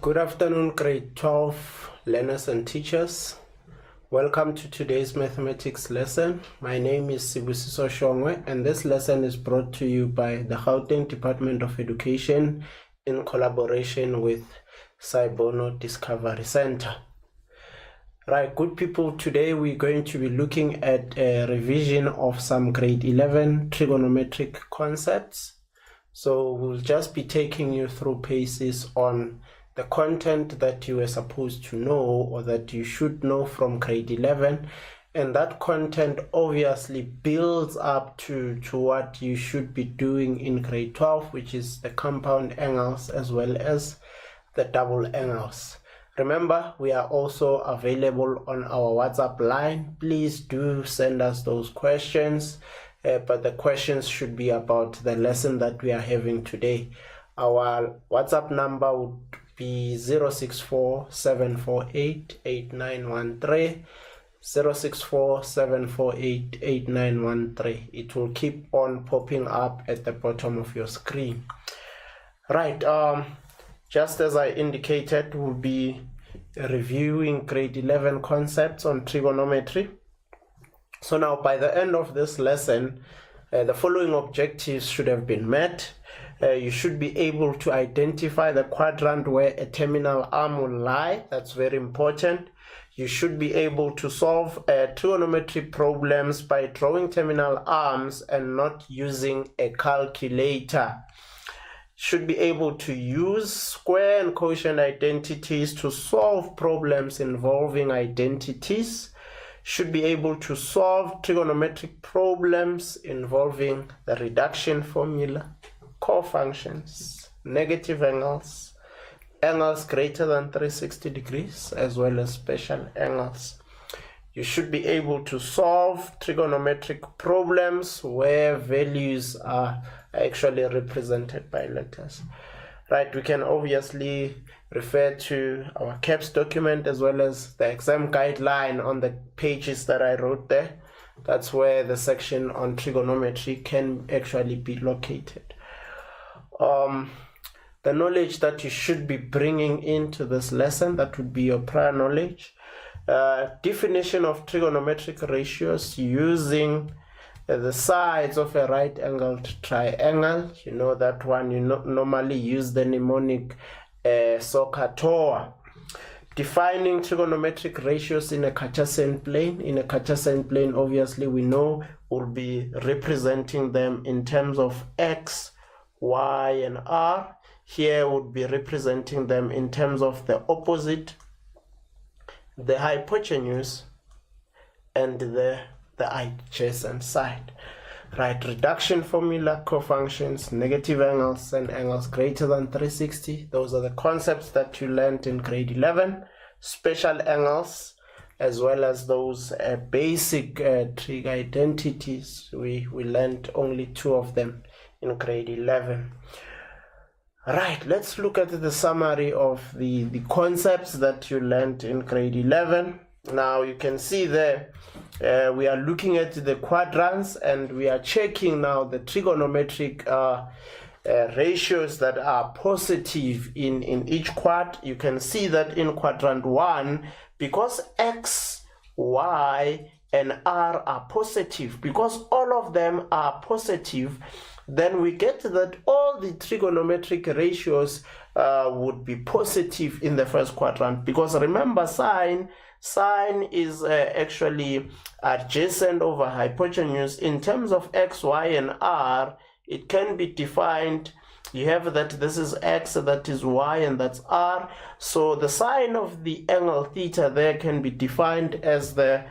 Good afternoon, grade 12 learners and teachers. Welcome to today's mathematics lesson. My name is Sibusiso Shongwe, and this lesson is brought to you by the Gauteng Department of Education in collaboration with Saibono Discovery Center. Right, good people, today we're going to be looking at a revision of some grade 11 trigonometric concepts. So we'll just be taking you through paces on the content that you were supposed to know or that you should know from grade 11, and that content obviously builds up to what you should be doing in grade 12, which is the compound angles as well as the double angles. Remember, we are also available on our WhatsApp line. Please do send us those questions, but the questions should be about the lesson that we are having today. Our WhatsApp number would be 064-748-8913, 064-748-8913. It will keep on popping up at the bottom of your screen. Right, just as I indicated, we'll be reviewing grade 11 concepts on trigonometry. So now by the end of this lesson, the following objectives should have been met. You should be able to identify the quadrant where a terminal arm will lie. That's very important. You should be able to solve trigonometry problems by drawing terminal arms and not using a calculator. Should be able to use square and quotient identities to solve problems involving identities. Should be able to solve trigonometric problems involving the reduction formula, cofunctions, negative angles, angles greater than 360 degrees, as well as special angles. You should be able to solve trigonometric problems where values are actually represented by letters. Right, we can obviously refer to our CAPS document as well as the exam guideline on the pages that I wrote there. That's where the section on trigonometry can actually be located. The knowledge that you should be bringing into this lesson, that would be your prior knowledge. Definition of trigonometric ratios using the sides of a right-angled triangle. You know that one. You normally use the mnemonic SOHCAHTOA. Defining trigonometric ratios in a Cartesian plane. In a Cartesian plane, obviously, we know we'll be representing them in terms of x, y, and r. Here would be representing them in terms of the opposite, the hypotenuse, and the adjacent side. Right, reduction formula, cofunctions, negative angles, and angles greater than 360. Those are the concepts that you learned in grade 11. Special angles, as well as those basic trig identities. We learned only 2 of them in grade 11. Right, let's look at the summary of the concepts that you learned in grade 11. Now you can see there we are looking at the quadrants, and we are checking now the trigonometric ratios that are positive in each quad. You can see that in quadrant 1, because x, y, and r are positive, because all of them are positive, then we get that all the trigonometric ratios would be positive in the first quadrant. Because remember, sine is actually adjacent over hypotenuse. In terms of x, y, and r, it can be defined. You have that this is x, that is y, and that's r. So the sine of the angle theta there can be defined as the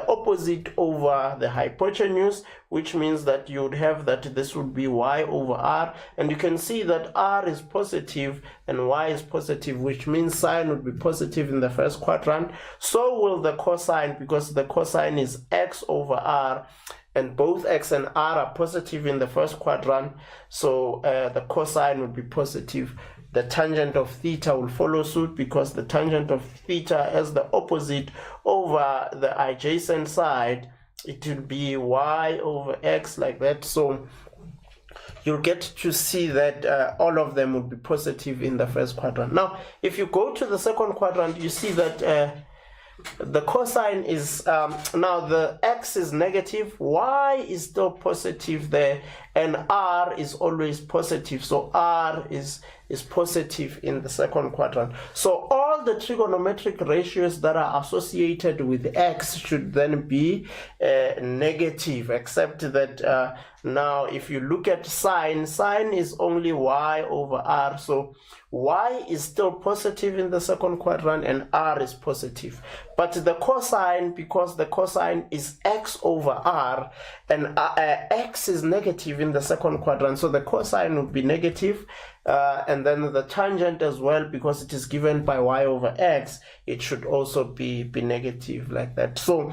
opposite over the hypotenuse, which means that you would have that this would be y over r, and you can see that r is positive and y is positive, which means sine would be positive in the first quadrant. So will the cosine, because the cosine is x over r, and both x and r are positive in the first quadrant, so the cosine would be positive. The tangent of theta will follow suit, because the tangent of theta has the opposite over the adjacent side. It will be y over x, like that. So you'll get to see that all of them would be positive in the first quadrant. Now, if you go to the second quadrant, you see that the cosine is, now the x is negative, y is still positive there, and r is always positive. So r is positive in the second quadrant. So all the trigonometric ratios that are associated with x should then be negative, except that now if you look at sine is only y over r. So y is still positive in the second quadrant and r is positive. But the cosine, because the cosine is x over r, and x is negative in the second quadrant, so the cosine would be negative, and then the tangent as well, because it is given by y over x, it should also be negative like that. So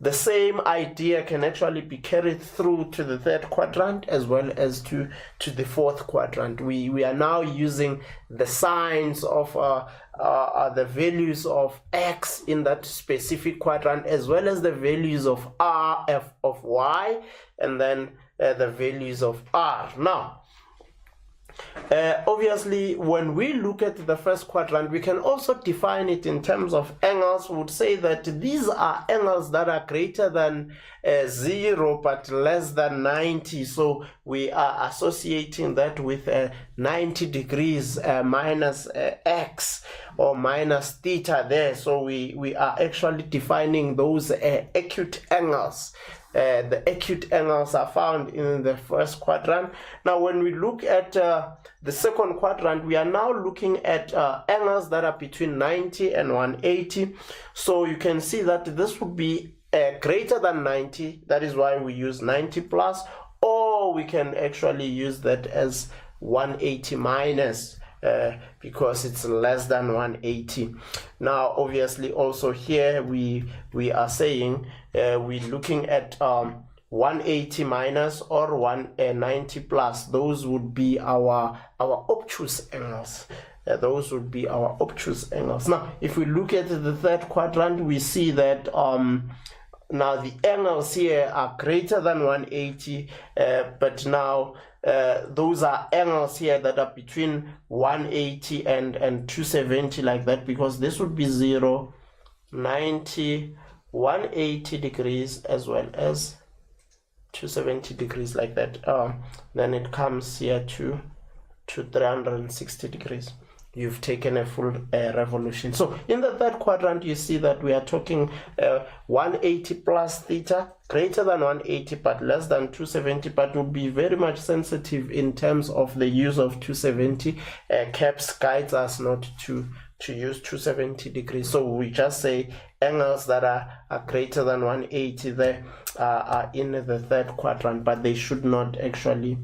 the same idea can actually be carried through to the third quadrant as well as to the fourth quadrant. We are now using the signs of the values of x in that specific quadrant, as well as the values of r, of y, and then the values of r. Now, obviously, when we look at the first quadrant, we can also define it in terms of angles. We would say that these are angles that are greater than 0 but less than 90. So we are associating that with 90 degrees minus x or minus theta there. So we are actually defining those acute angles. The acute angles are found in the first quadrant. Now, when we look at the second quadrant, we are now looking at angles that are between 90 and 180. So you can see that this would be greater than 90. That is why we use 90 plus, or we can actually use that as 180 minus, because it's less than 180. Now, obviously, also here we are saying we're looking at 180 minus or 190 plus. Those would be our obtuse angles. Those would be our obtuse angles. Now, if we look at the third quadrant, we see that now the angles here are greater than 180, but now those are angles here that are between 180 and 270 like that, because this would be 0, 90, 180 degrees as well as 270 degrees like that. Then it comes here to 360 degrees. You've taken a full revolution. So in the third quadrant, you see that we are talking 180 plus theta, greater than 180 but less than 270, but will be very much sensitive in terms of the use of 270. CAPS guides us not to use 270 degrees. So we just say angles that are greater than 180 there are in the third quadrant, but they should not actually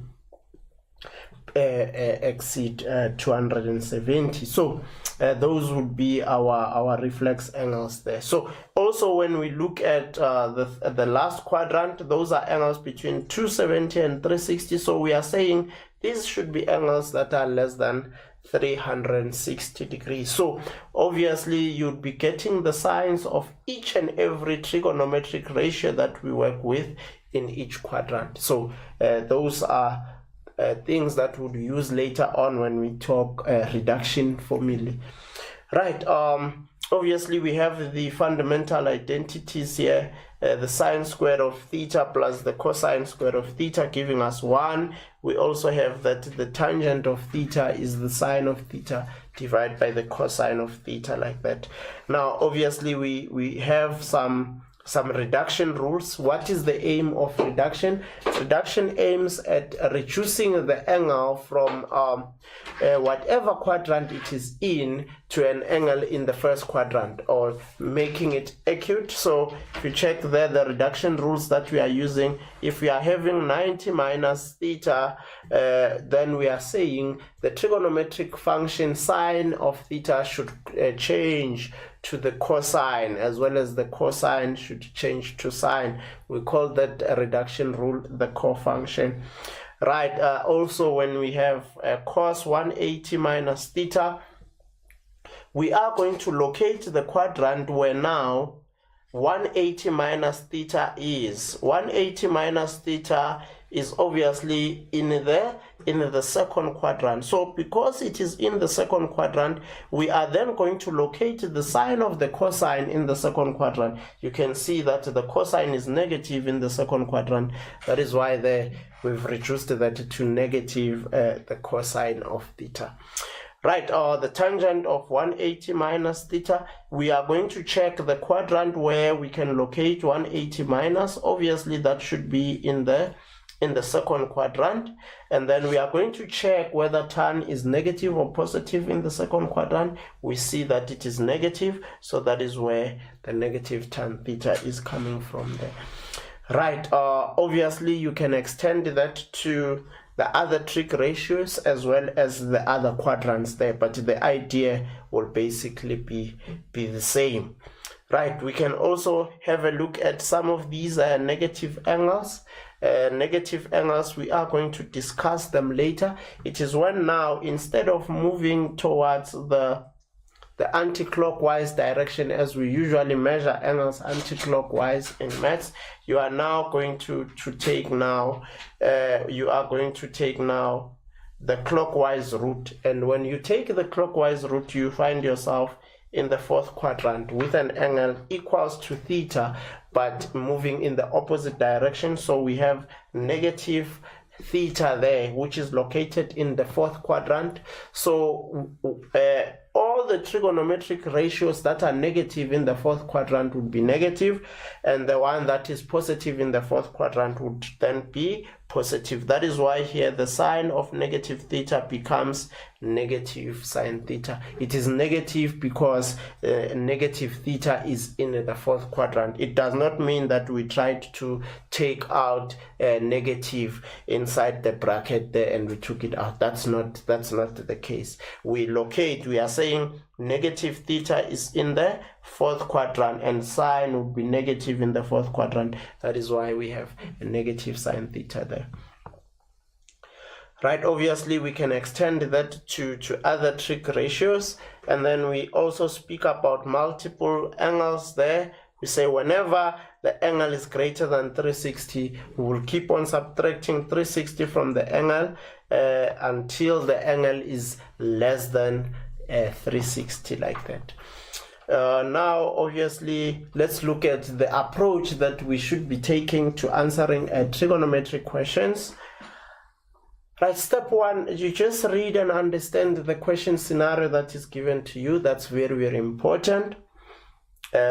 exceed 270. So those would be our reflex angles there. So also when we look at the last quadrant, those are angles between 270 and 360. So we are saying these should be angles that are less than 360 degrees. So obviously you'd be getting the signs of each and every trigonometric ratio that we work with in each quadrant. So those are things that we'll use later on when we talk reduction formulae. Right, obviously we have the fundamental identities here, the sine squared of theta plus the cosine squared of theta giving us 1. We also have that the tangent of theta is the sine of theta divided by the cosine of theta like that. Now obviously we have some reduction rules. What is the aim of reduction? Reduction aims at reducing the angle from whatever quadrant it is in to an angle in the first quadrant, or making it acute. So if you check there the reduction rules that we are using, if we are having 90 minus theta, then we are saying the trigonometric function sine of theta should change to the cosine, as well as the cosine should change to sine. We call that a reduction rule, the cofunction. Right, also when we have cos 180 minus theta, we are going to locate the quadrant where now 180 minus theta is. 180 minus theta is obviously in the second quadrant. So because it is in the second quadrant, we are then going to locate the sign of the cosine in the second quadrant. You can see that the cosine is negative in the second quadrant. That is why there we've reduced that to negative the cosine of theta. Right, the tangent of 180 minus theta, we are going to check the quadrant where we can locate 180 minus. Obviously that should be in the second quadrant, and then we are going to check whether tan is negative or positive in the second quadrant. We see that it is negative, so that is where the negative tan theta is coming from there. Right, obviously you can extend that to the other trig ratios as well as the other quadrants there, but the idea will basically be the same. Right, we can also have a look at some of these negative angles. Negative angles, we are going to discuss them later. It is when now, instead of moving towards the anti-clockwise direction, as we usually measure angles anti-clockwise in maths, you are now going to take now the clockwise route. And when you take the clockwise route, you find yourself in the fourth quadrant with an angle equals to theta, but moving in the opposite direction. So we have negative theta there, which is located in the fourth quadrant. So all the trigonometric ratios that are negative in the fourth quadrant would be negative, and the one that is positive in the fourth quadrant would then be positive. That is why here the sign of negative theta becomes negative sine theta. It is negative because negative theta is in the fourth quadrant. It does not mean that we tried to take out negative inside the bracket there and we took it out. That's not the case. We are saying negative theta is in the fourth quadrant and sine would be negative in the fourth quadrant. That is why we have a negative sine theta there. Right, obviously we can extend that to other trig ratios, and then we also speak about multiple angles there. We say whenever the angle is greater than 360, we will keep on subtracting 360 from the angle until the angle is less than 360, like that. Now obviously let's look at the approach that we should be taking to answering trigonometric questions. Right, step one, you just read and understand the question scenario that is given to you. That's very, very important.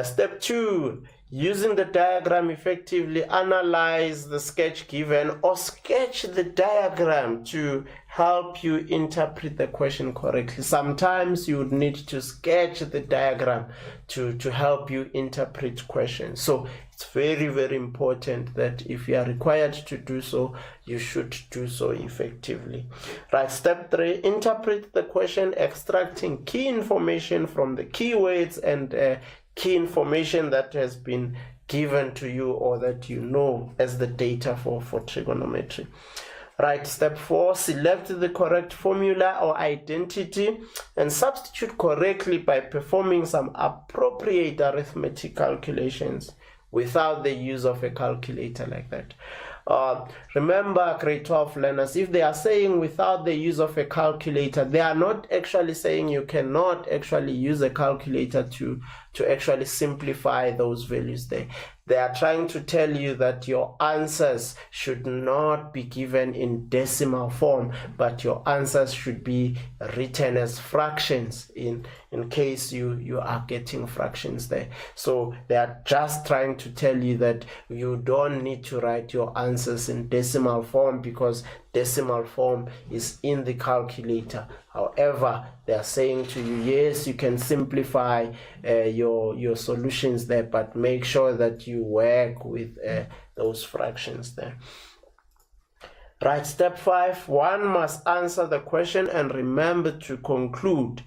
Step two, using the diagram effectively, analyze the sketch given or sketch the diagram to help you interpret the question correctly. Sometimes you would need to sketch the diagram to help you interpret questions. So it's very, very important that if you are required to do so, you should do so effectively. Right, step three, interpret the question, extracting key information from the keywords and key information that has been given to you or that you know as the data for trigonometry. Right, step four, select the correct formula or identity and substitute correctly by performing some appropriate arithmetic calculations without the use of a calculator, like that. Remember, grade 12 learners, if they are saying without the use of a calculator, they are not actually saying you cannot actually use a calculator to actually simplify those values there. They are trying to tell you that your answers should not be given in decimal form, but your answers should be written as fractions in case you are getting fractions there. So they are just trying to tell you that you don't need to write your answers in decimal form because decimal form is in the calculator. However, they are saying to you, yes, you can simplify your solutions there, but make sure that you work with those fractions there. Right, step 5, one must answer the question and remember to conclude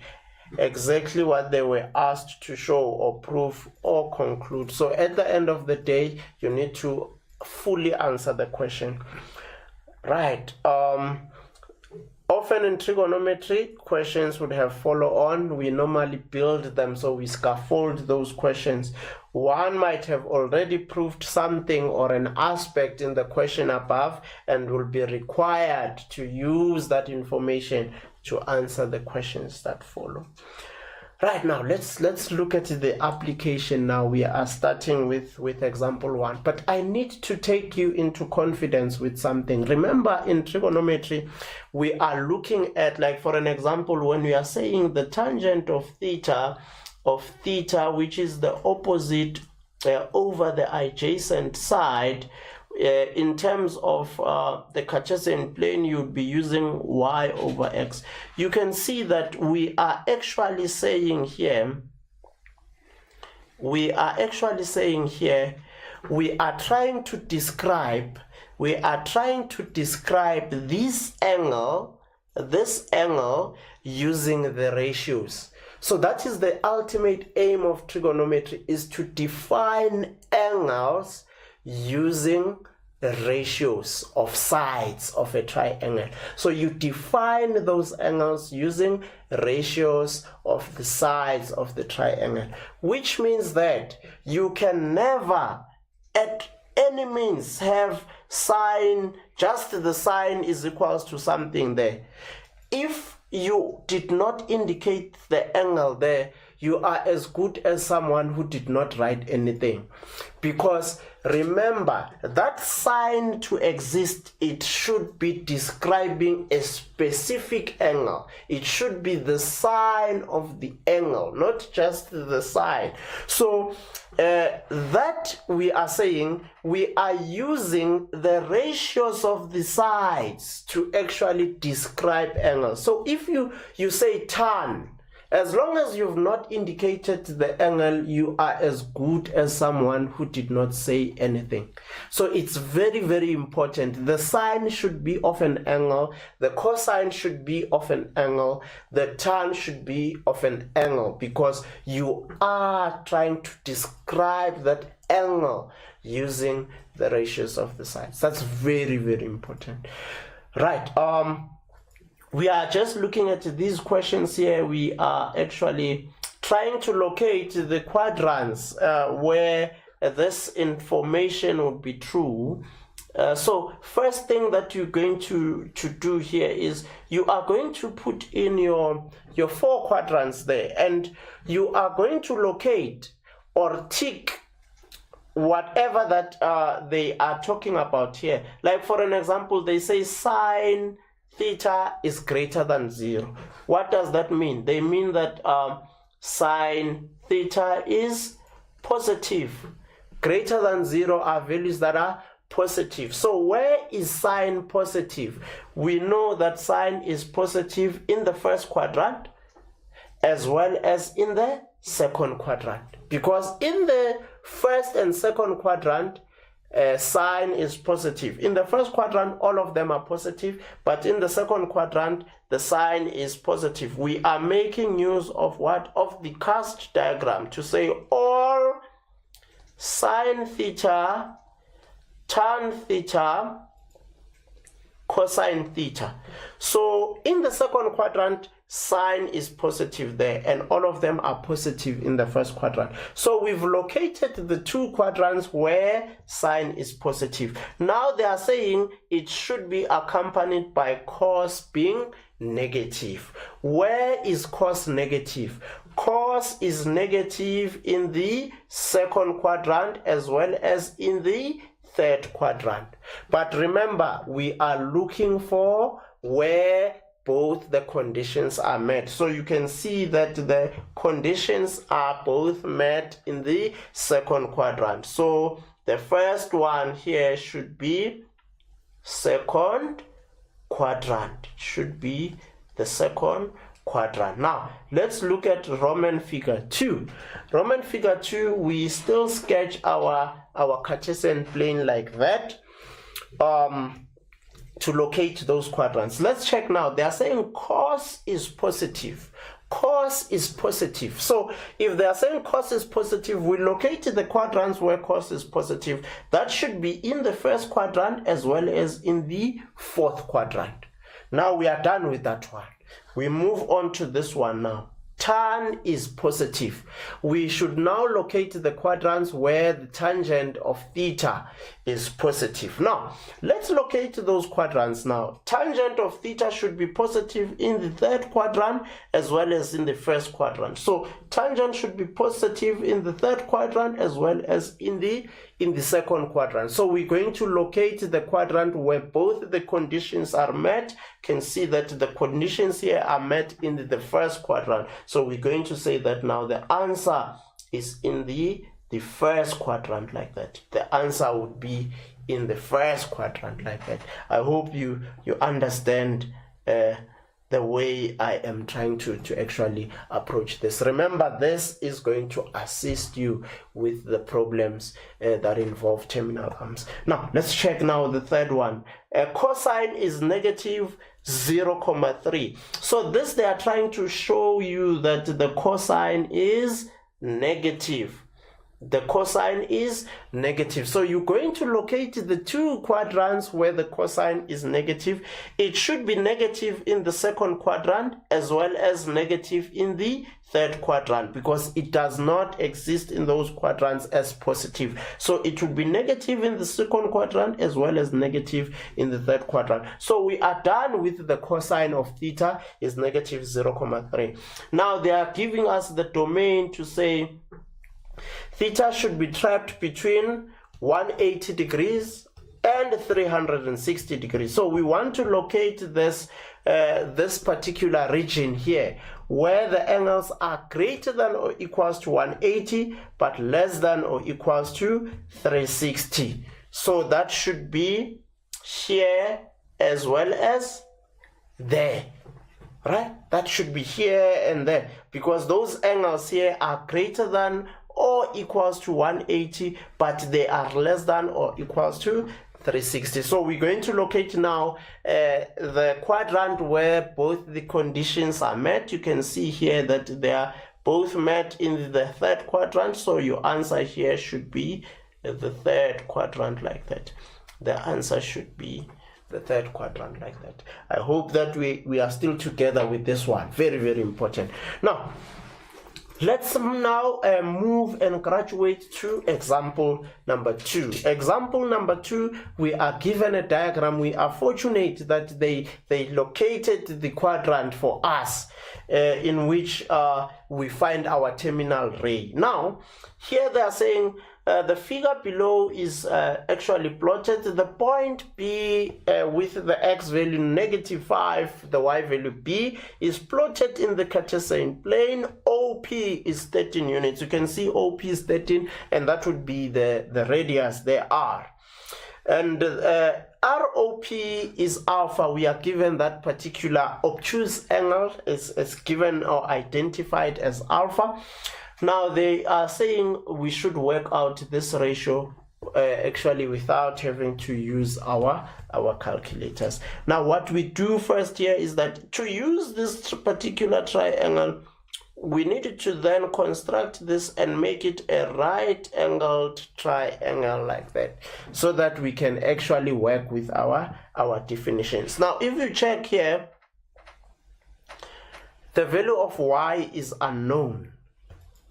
exactly what they were asked to show or prove or conclude. So at the end of the day, you need to fully answer the question. Right, Often in trigonometry, questions would have follow on. We normally build them, so we scaffold those questions. One might have already proved something or an aspect in the question above and will be required to use that information to answer the questions that follow. Right, now let's look at the application. Now we are starting with example 1, but I need to take you into confidence with something. Remember, in trigonometry we are looking at, like for an example, when we are saying the tangent of theta, which is the opposite over the adjacent side, in terms of the Cartesian plane, you would be using y over x. You can see that we are actually saying here, we are trying to describe this angle using the ratios. So that is the ultimate aim of trigonometry, is to define angles using the ratios of sides of a triangle. So you define those angles using ratios of the sides of the triangle, which means that you can never at any means have sine, just the sine is equals to something there. If you did not indicate the angle there, you are as good as someone who did not write anything. Because remember, that sign to exist, it should be describing a specific angle. It should be the sign of the angle, not just the sign. So that we are saying, we are using the ratios of the sides to actually describe angles. So if you say tan, as long as you've not indicated the angle, you are as good as someone who did not say anything. So it's very, very important. The sine should be of an angle, the cosine should be of an angle, the tan should be of an angle, because you are trying to describe that angle using the ratios of the sides. That's very, very important. Right. We are just looking at these questions here. We are actually trying to locate the quadrants where this information would be true. So first thing that you're going to do here is you are going to put in your 4 quadrants there, and you are going to locate or tick whatever that they are talking about here. Like for an example, they say sine theta is greater than 0. What does that mean? They mean that sine theta is positive. Greater than 0 are values that are positive. So where is sine positive? We know that sine is positive in the first quadrant as well as in the second quadrant, because in the first and second quadrant sine is positive. In the first quadrant, all of them are positive, but in the second quadrant, the sine is positive. We are making use of what? Of the cast diagram to say all sine theta, tan theta, cosine theta. So in the second quadrant, sine is positive there, and all of them are positive in the first quadrant. So we've located the 2 quadrants where sine is positive. Now they are saying it should be accompanied by cos being negative. Where is cos negative? Cos is negative in the second quadrant as well as in the third quadrant. But remember, we are looking for where both the conditions are met. So you can see that the conditions are both met in the second quadrant. So the first one here should be second quadrant. Should be the second quadrant. Now let's look at Roman figure 2. Roman figure 2, we still sketch our Cartesian plane like that. To locate those quadrants. Let's check now. They are saying cos is positive. Cos is positive. So if they are saying cos is positive, we locate the quadrants where cos is positive. That should be in the first quadrant as well as in the fourth quadrant. Now we are done with that one. We move on to this one now. Tan is positive. We should now locate the quadrants where the tangent of theta is positive. Now, let's locate those quadrants now. Tangent of theta should be positive in the third quadrant as well as in the first quadrant. So, tangent should be positive in the third quadrant as well as in the second quadrant. So we're going to locate the quadrant where both the conditions are met. Can see that the conditions here are met in the first quadrant. So we're going to say that now the answer is in the first quadrant like that. The answer would be in the first quadrant like that. I hope you understand the way I am trying to actually approach this. Remember, this is going to assist you with the problems that involve terminal arms. Now, let's check now the third one. Cosine is negative 0,3. So this, they are trying to show you that the cosine is negative. The cosine is negative. So you're going to locate the two quadrants where the cosine is negative. It should be negative in the second quadrant as well as negative in the third quadrant, because it does not exist in those quadrants as positive. So it will be negative in the second quadrant as well as negative in the third quadrant. So we are done with the cosine of theta is negative 0,3. Now they are giving us the domain to say theta should be trapped between 180 degrees and 360 degrees. So we want to locate this particular region here where the angles are greater than or equals to 180 but less than or equals to 360. So that should be here as well as there. Right? That should be here and there, because those angles here are greater than or equals to 180, but they are less than or equals to 360. So we're going to locate now the quadrant where both the conditions are met. You can see here that they are both met in the third quadrant. So your answer here should be the third quadrant like that. The answer should be the third quadrant like that. I hope that we are still together with this one. Very, very important. Now, let's now move and graduate to example number 2. Example number 2, we are given a diagram. We are fortunate that they located the quadrant for us in which we find our terminal ray. Now, here they are saying the figure below is actually plotted. The point B with the x value -5, the y value B, is plotted in the Cartesian plane. OP is 13 units. You can see OP is 13, and that would be the radius there R. And ROP is alpha. We are given that particular obtuse angle is given or identified as alpha. Now they are saying we should work out this ratio actually without having to use our calculators. Now what we do first here is that to use this particular triangle, we need to then construct this and make it a right-angled triangle like that, so that we can actually work with our definitions. Now if you check here, the value of y is unknown.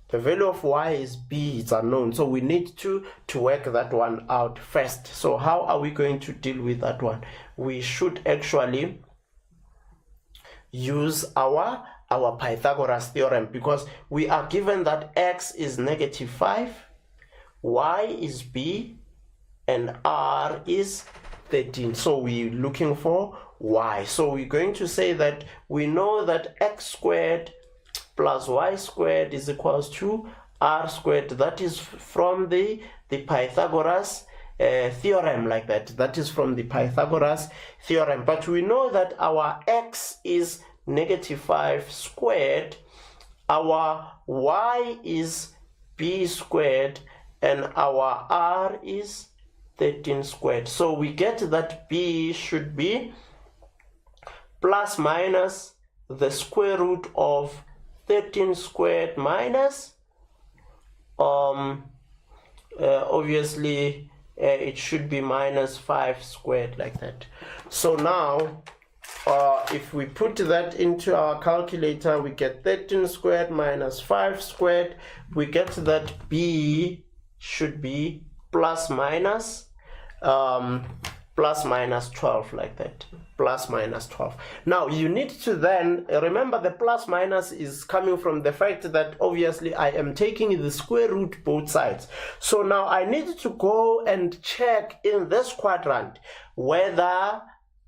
The value of y is b, it's unknown. So we need to work that one out first. So how are we going to deal with that one? We should actually use our Pythagoras theorem, because we are given that x is -5, y is b, and r is 13. So we're looking for y. So we're going to say that we know that x squared plus y squared is equals to r squared. That is from the Pythagoras theorem like that. That is from the Pythagoras theorem. But we know that our x is -5 squared, our y is b squared, and our r is 13 squared. So we get that b should be plus minus the square root of 13 squared minus obviously it should be -5 squared like that. So now if we put that into our calculator, we get 13 squared minus 5 squared. We get that b should be plus minus 12, like that, plus minus 12. Now you need to then remember the plus minus is coming from the fact that obviously I am taking the square root both sides. So now I need to go and check in this quadrant whether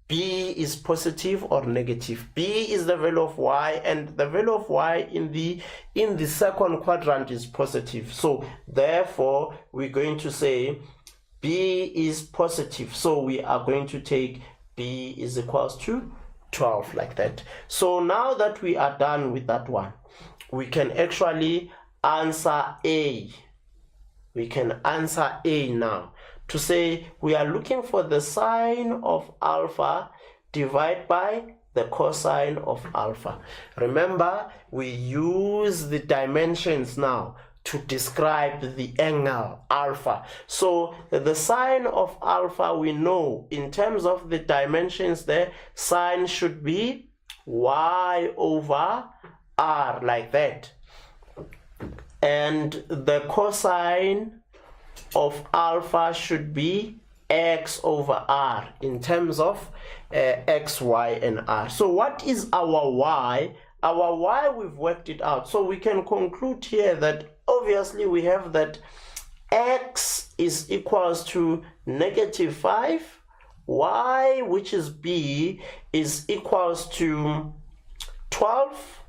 b is positive or negative. B is the value of y, and the value of y in the second quadrant is positive. So therefore we're going to say b is positive. So we are going to take b is equals to 12, like that. So now that we are done with that one, we can actually answer A. We can answer A now. To say we are looking for the sine of alpha divided by the cosine of alpha. Remember, we use the dimensions now to describe the angle alpha. So the sine of alpha, we know in terms of the dimensions there, sine should be y over r, like that. And the cosine of alpha should be x over r in terms of x, y, and r. So what is our y? Our y, we've worked it out. So we can conclude here that obviously we have that x is equals to -5, y, which is b, is equals to 12,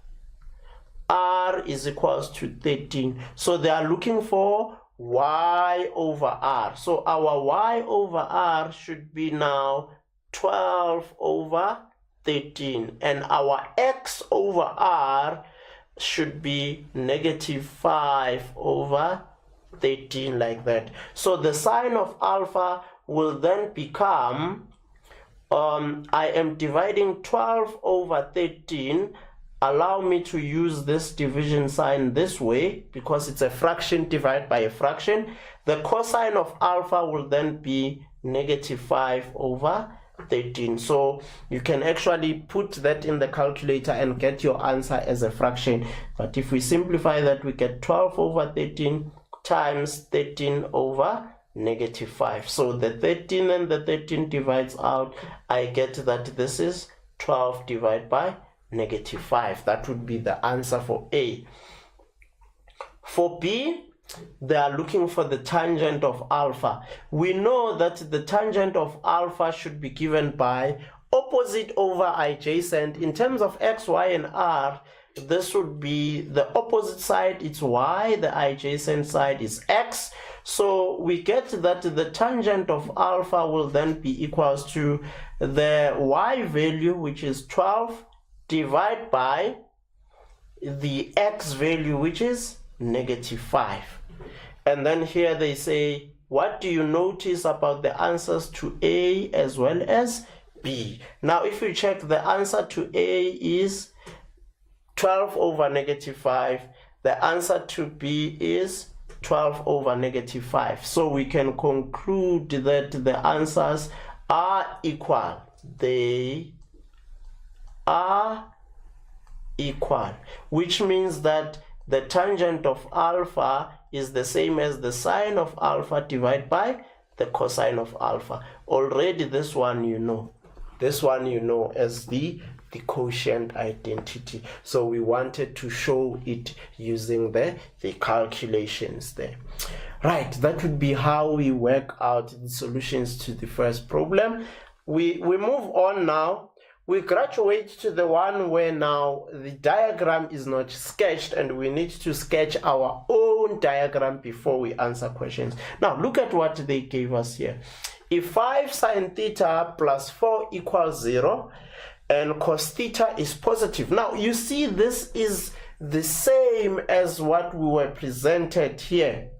r is equals to 13. So they are looking for y over r. So our y over r should be now 12 over 13, and our x over r should be -5 over 13, like that. So the sine of alpha will then become, I am dividing 12 over 13. Allow me to use this division sign this way because it's a fraction divided by a fraction. The cosine of alpha will then be -5 over 13. So you can actually put that in the calculator and get your answer as a fraction. But if we simplify that, we get 12 over 13 times 13 over -5. So the 13 and the 13 divides out. I get that this is 12 divided by -5. That would be the answer for A. For B, they are looking for the tangent of alpha. We know that the tangent of alpha should be given by opposite over adjacent. In terms of x, y, and r, this would be the opposite side, it's y, the adjacent side is x. So we get that the tangent of alpha will then be equals to the y value, which is 12, divided by the x value, which is -5. And then here they say, what do you notice about the answers to A as well as B? Now if you check, the answer to A is 12 over -5. The answer to B is 12 over -5. So we can conclude that the answers are equal. They are equal, which means that the tangent of alpha is the same as the sine of alpha divided by the cosine of alpha. Already this one you know. This one you know as the quotient identity. So we wanted to show it using the calculations there. Right, that would be how we work out the solutions to the first problem. We move on now. We graduate to the one where now the diagram is not sketched and we need to sketch our own diagram before we answer questions. Now look at what they gave us here. If 5 sine theta plus 4 equals 0 and cos theta is positive. Now you see this is the same as what we were presented here,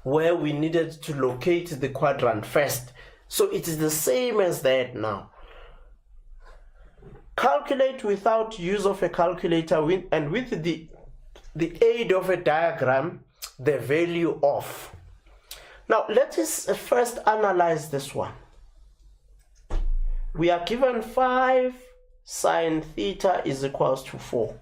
where we needed to locate the quadrant first. So it is the same as that now. Calculate without use of a calculator and with the aid of a diagram the value of. Now let us first analyze this one. we are given 5 sine theta is equals to 4.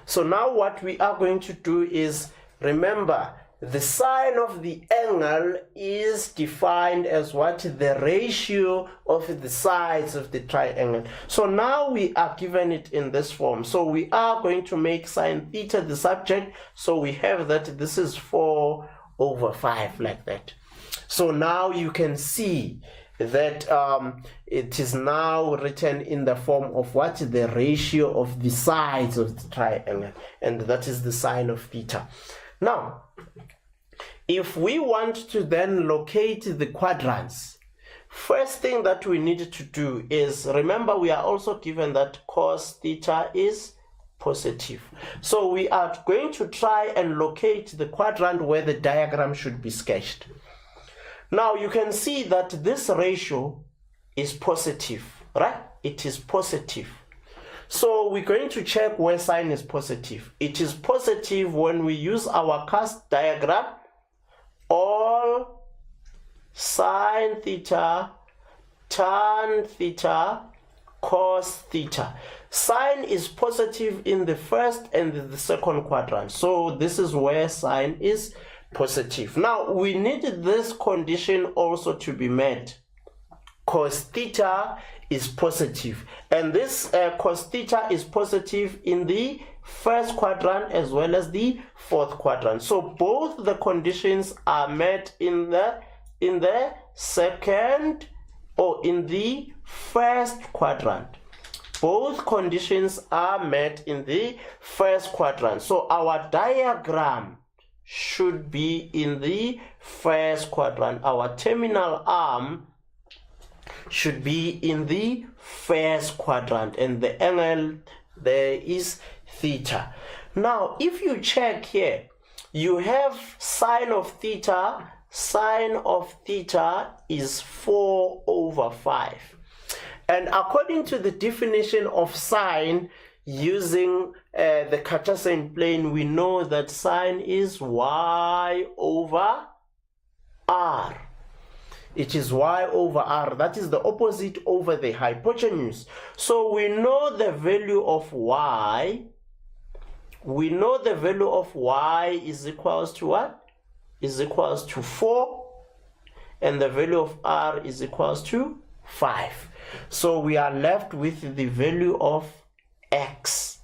So now what we are going to do is, remember, the sine of the angle is defined as what? The ratio of the sides of the triangle. So now we are given it in this form. So we are going to make sine theta the subject. So we have that this is 4 over 5 like that. So now you can see that it is now written in the form of what? The ratio of the sides of the triangle, and that is the sine of theta. Now, if we want to then locate the quadrants, first thing that we need to do is, remember, we are also given that cos theta is positive. So we are going to try and locate the quadrant where the diagram should be sketched. Now you can see that this ratio is positive, right? It is positive. So we're going to check where sine is positive. It is positive when we use our cast diagram. All sine theta, tan theta, cos theta. Sine is positive in the first and the second quadrant. So this is where sine is positive. Now we need this condition also to be met. Cos theta is positive, and this cos theta is positive in the first quadrant as well as the fourth quadrant. So both the conditions are met in the second or in the first quadrant. Both conditions are met in the first quadrant. So our diagram should be in the first quadrant. Our terminal arm should be in the first quadrant, and the angle there is theta. Now if you check here, you have sine of theta. Sine of theta is 4 over 5, and according to the definition of sine using the Cartesian plane, we know that sine is y over r. It is y over r. That is the opposite over the hypotenuse. So we know the value of y. We know the value of y is equals to what? Is equals to 4. And the value of r is equals to 5. So we are left with the value of x.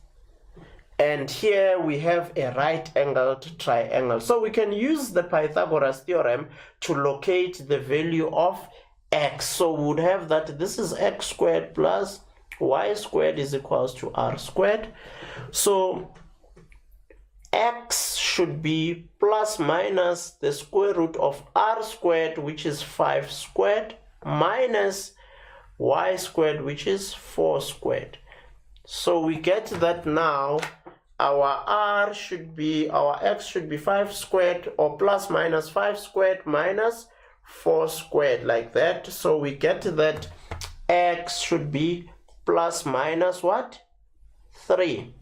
And here we have a right-angled triangle. So we can use the Pythagoras theorem to locate the value of x. So we would have that this is x squared plus y squared is equals to r squared. So x should be plus minus the square root of r squared, which is 5 squared, minus y squared, which is 4 squared. So we get that now our x should be 5 squared, or plus minus 5 squared minus 4 squared, like that. So we get that x should be plus minus what? 3,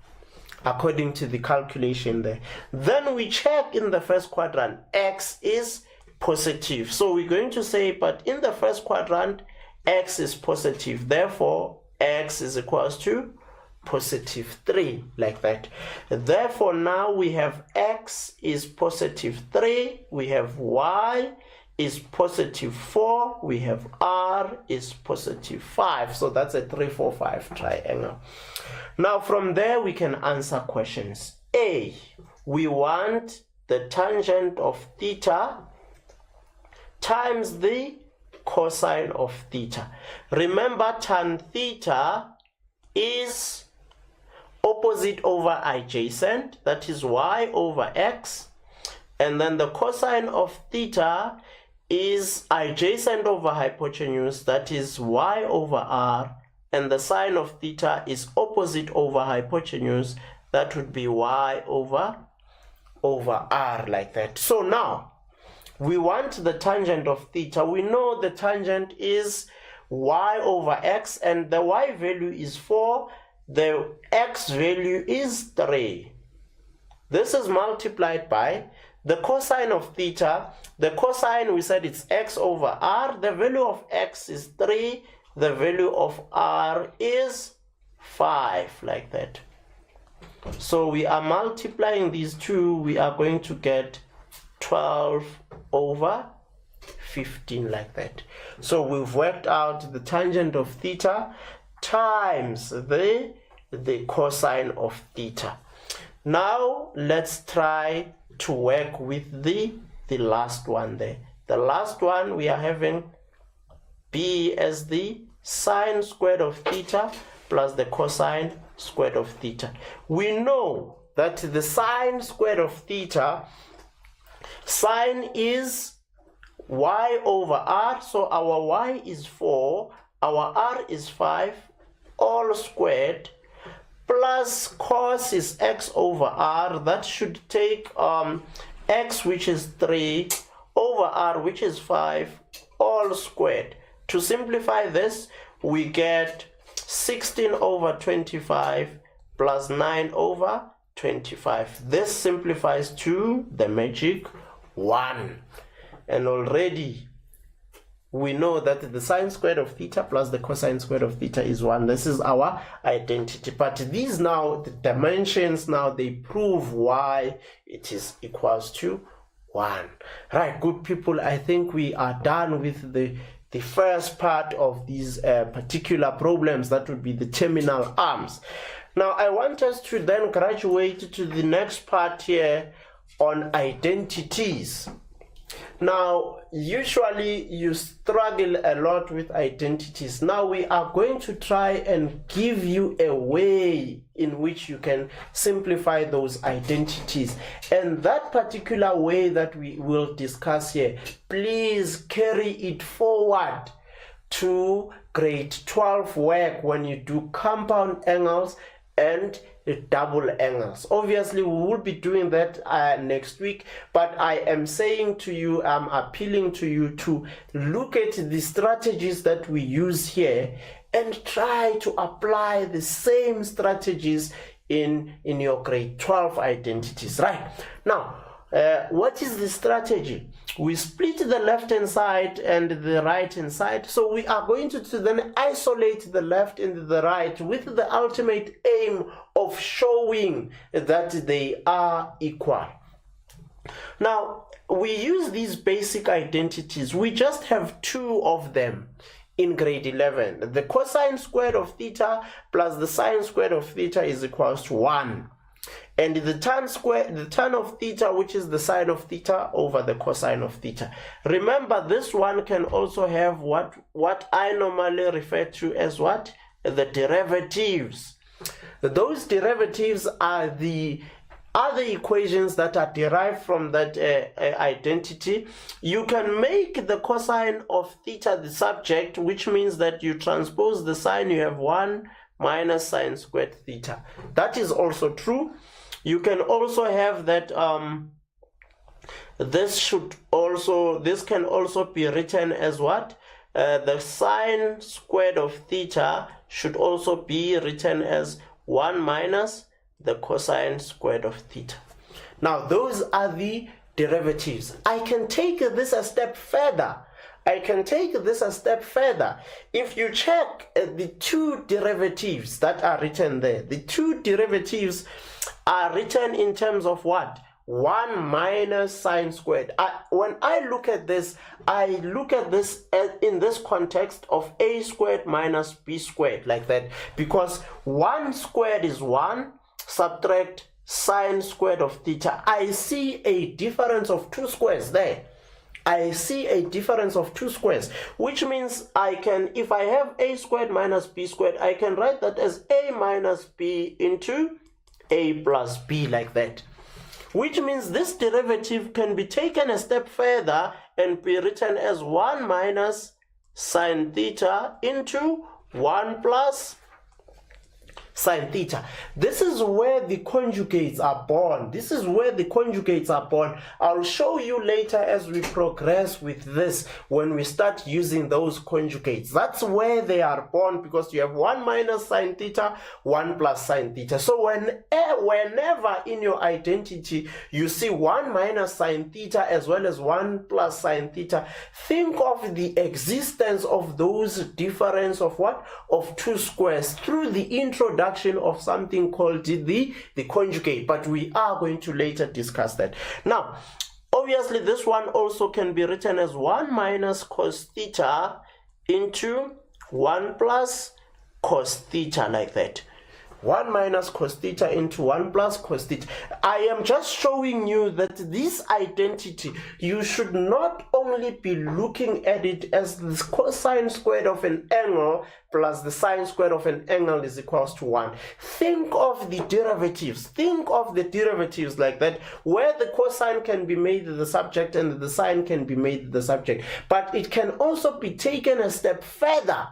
according to the calculation there. Then we check in the first quadrant, x is positive. So we're going to say, but in the first quadrant, x is positive. Therefore, x is equals to positive 3, like that. Therefore now we have x is positive 3, we have y is positive 4, we have r is positive 5. So that's a 3, 4, 5 triangle. Now from there we can answer questions. A, we want the tangent of theta times the cosine of theta. Remember, tan theta is opposite over adjacent, that is y over x, and then the cosine of theta is adjacent over hypotenuse, that is y over r, and the sine of theta is opposite over hypotenuse, that would be y over r, like that. So now we want the tangent of theta. We know the tangent is y over x, and the y value is 4, the x value is 3. This is multiplied by the cosine of theta. The cosine, we said it's x over r. The value of x is 3. the value of r is 5, like that. So we are multiplying these two, we are going to get 12 over 15, like that. So we've worked out the tangent of theta times the cosine of theta. Now let's try to work with the last one there. The last one, we are having b as the sine squared of theta plus the cosine squared of theta. We know that the sine squared of theta, sine is y over r, so our y is 4, our r is 5, all squared, plus cos is x over r, that should take x, which is 3, over r, which is 5, all squared. To simplify this, we get 16 over 25 plus 9 over 25. This simplifies to the magic 1. And already we know that the sine squared of theta plus the cosine squared of theta is 1. This is our identity. But these now, the dimensions now, they prove why it is equals to 1. Right, good people, I think we are done with the first part of these particular problems. That would be the terminal arms. Now I want us to then graduate to the next part here on identities. Now usually you struggle a lot with identities. Now we are going to try and give you a way in which you can simplify those identities, and that particular way that we will discuss here, please carry it forward to grade 12 work when you do compound angles and double angles. Obviously we will be doing that next week, but I am saying to you, I'm appealing to you to look at the strategies that we use here and try to apply the same strategies in your grade 12 identities. Right now, what is the strategy? We split the left hand side and the right hand side, so we are going to then isolate the left and the right with the ultimate aim of showing that they are equal. Now we use these basic identities. We just have 2 of them in grade 11. The cosine squared of theta plus the sine squared of theta is equals to 1. And the tan of theta, which is the sine of theta over the cosine of theta. Remember, this one can also have what I normally refer to as what? The derivatives. Those derivatives are the other equations that are derived from that identity. You can make the cosine of theta the subject, which means that you transpose the sine, you have 1 minus sine squared theta. That is also true. You can also have that this can also be written as what? The sine squared of theta should also be written as 1 minus the cosine squared of theta. Now those are the derivatives. I can take this a step further. If you check the 2 derivatives that are written there, the 2 derivatives are written in terms of what? 1 minus sine squared. When I look at this, I look at this in this context of a squared minus b squared, like that, because 1 squared is 1, subtract sine squared of theta. I see a difference of 2 squares there. Which means I can, if I have a squared minus b squared, I can write that as a minus b into a plus b, like that. Which means this derivative can be taken a step further and be written as 1 minus sine theta into 1 plus sine theta. This is where the conjugates are born. This is where the conjugates are born. I'll show you later as we progress with this, when we start using those conjugates. That's where they are born, because you have 1 minus sine theta, 1 plus sine theta. So whenever in your identity you see 1 minus sine theta as well as 1 plus sine theta, think of the existence of those difference of what? Of two squares through the introduction of something called the conjugate, but we are going to later discuss that. Now, obviously this one also can be written as 1 minus cos theta into 1 plus cos theta, like that. 1 minus cos theta into 1 plus cos theta. I am just showing you that this identity, you should not only be looking at it as the cosine squared of an angle plus the sine squared of an angle is equals to 1. Think of the derivatives. Think of the derivatives like that, where the cosine can be made the subject and the sine can be made the subject. But it can also be taken a step further,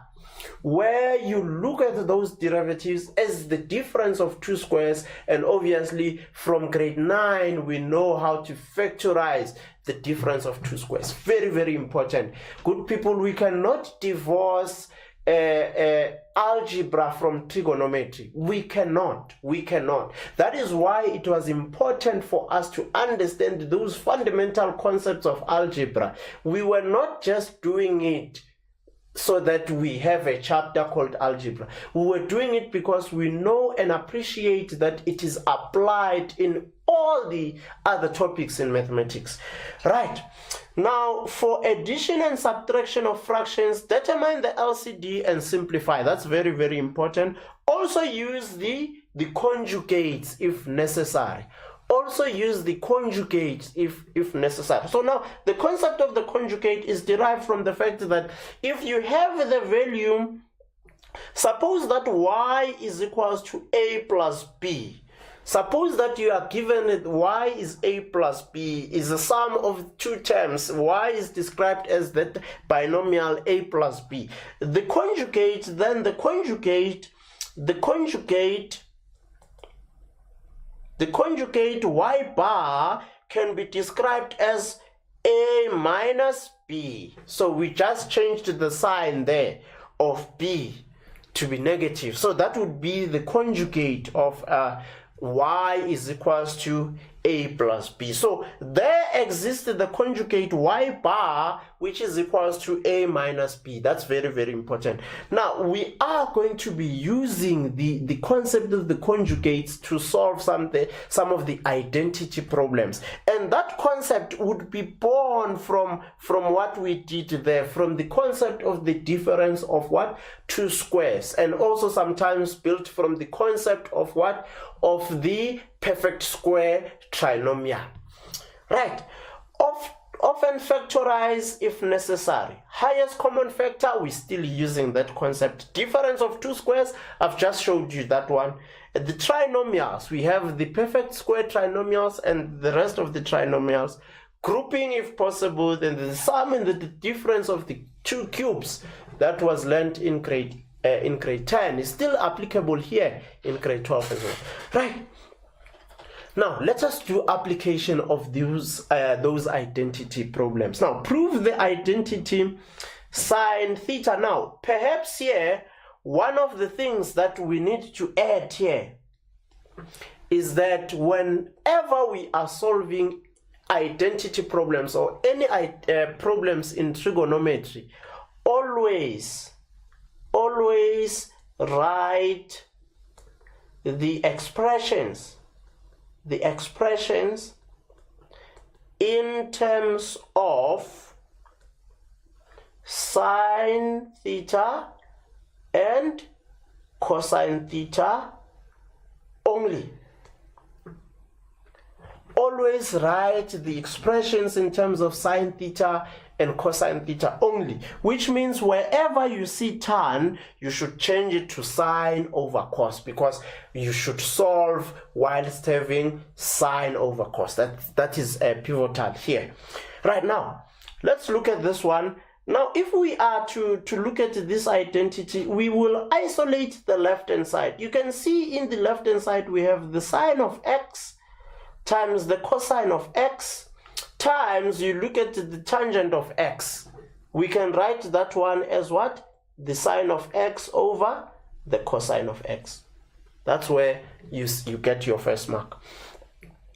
where you look at those derivatives as the difference of two squares, and obviously from grade 9 we know how to factorize the difference of two squares. Very, very important. Good people, we cannot divorce algebra from trigonometry. We cannot. That is why it was important for us to understand those fundamental concepts of algebra. We were not just doing it so that we have a chapter called algebra. We were doing it because we know and appreciate that it is applied in all the other topics in mathematics. Right. Now, for addition and subtraction of fractions, determine the LCD and simplify. That's very, very important. Also use the conjugates if necessary. Also use the conjugates if necessary. So now the concept of the conjugate is derived from the fact that if you have the value, suppose that y is equals to a plus b. Suppose that you are given it y is a plus b is the sum of two terms. Y is described as that binomial a plus b. The conjugate y bar can be described as a minus b. So we just changed the sign there of b to be negative. So that would be the conjugate of y is equals to a plus b. So there exists the conjugate y bar, which is equals to a minus b. That's very, very important. Now we are going to be using the concept of the conjugates to solve some of the identity problems, and that concept would be born from what we did there, from the concept of the difference of what? Two squares, and also sometimes built from the concept of what? Of the perfect square trinomial. Right. Often factorize if necessary. Highest common factor, we're still using that concept. Difference of two squares, I've just showed you that one. The trinomials, we have the perfect square trinomials and the rest of the trinomials. Grouping if possible, then the sum and the difference of the two cubes that was learned in grade 10 is still applicable here in grade 12 as well. Right. Now let us do application of those identity problems. Now prove the identity sine theta. Now perhaps here one of the things that we need to add here is that whenever we are solving identity problems or any problems in trigonometry, always write the expressions in terms of sine theta and cosine theta only. Always write the expressions in terms of sine theta and cosine theta only, which means wherever you see tan, you should change it to sine over cos, because you should solve whilst having sine over cos. That is pivotal here. Right now, let's look at this one. Now, if we are to look at this identity, we will isolate the left-hand side. You can see in the left-hand side, we have the sine of x times the cosine of x times, you look at the tangent of x. We can write that one as what? The sine of x over the cosine of x. That's where you get your first mark.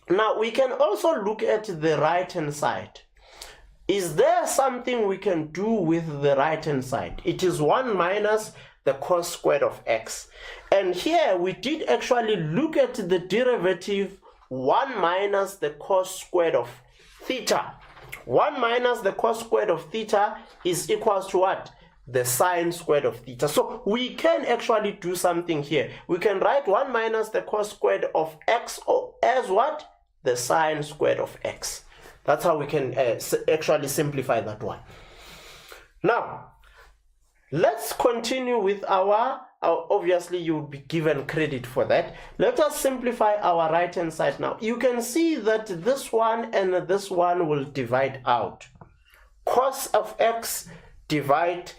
Now, we can also look at the right-hand side. Is there something we can do with the right-hand side? It is 1 minus the cos squared of x. And here we did actually look at the derivative 1 minus the cos squared of theta. 1 minus the cos squared of theta is equals to what? The sine squared of theta. So we can actually do something here. We can write 1 minus the cos squared of x as what? The sine squared of x. That's how we can actually simplify that one. Now, let's continue with our obviously you'll be given credit for that. Let us simplify our right hand side now. You can see that this one and this one will divide out. Cos of x divide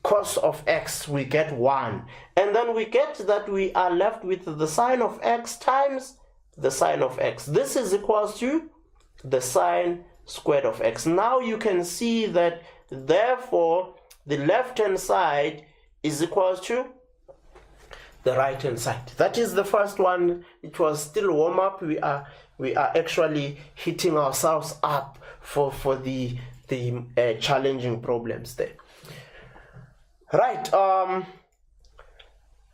cos of x, we get 1. And then we get that we are left with the sine of x times the sine of x. This is equals to the sine squared of x. Now you can see that therefore the left hand side is equals to the right hand side. That is the first one. It was still warm up. We are actually hitting ourselves up for the challenging problems there. Right.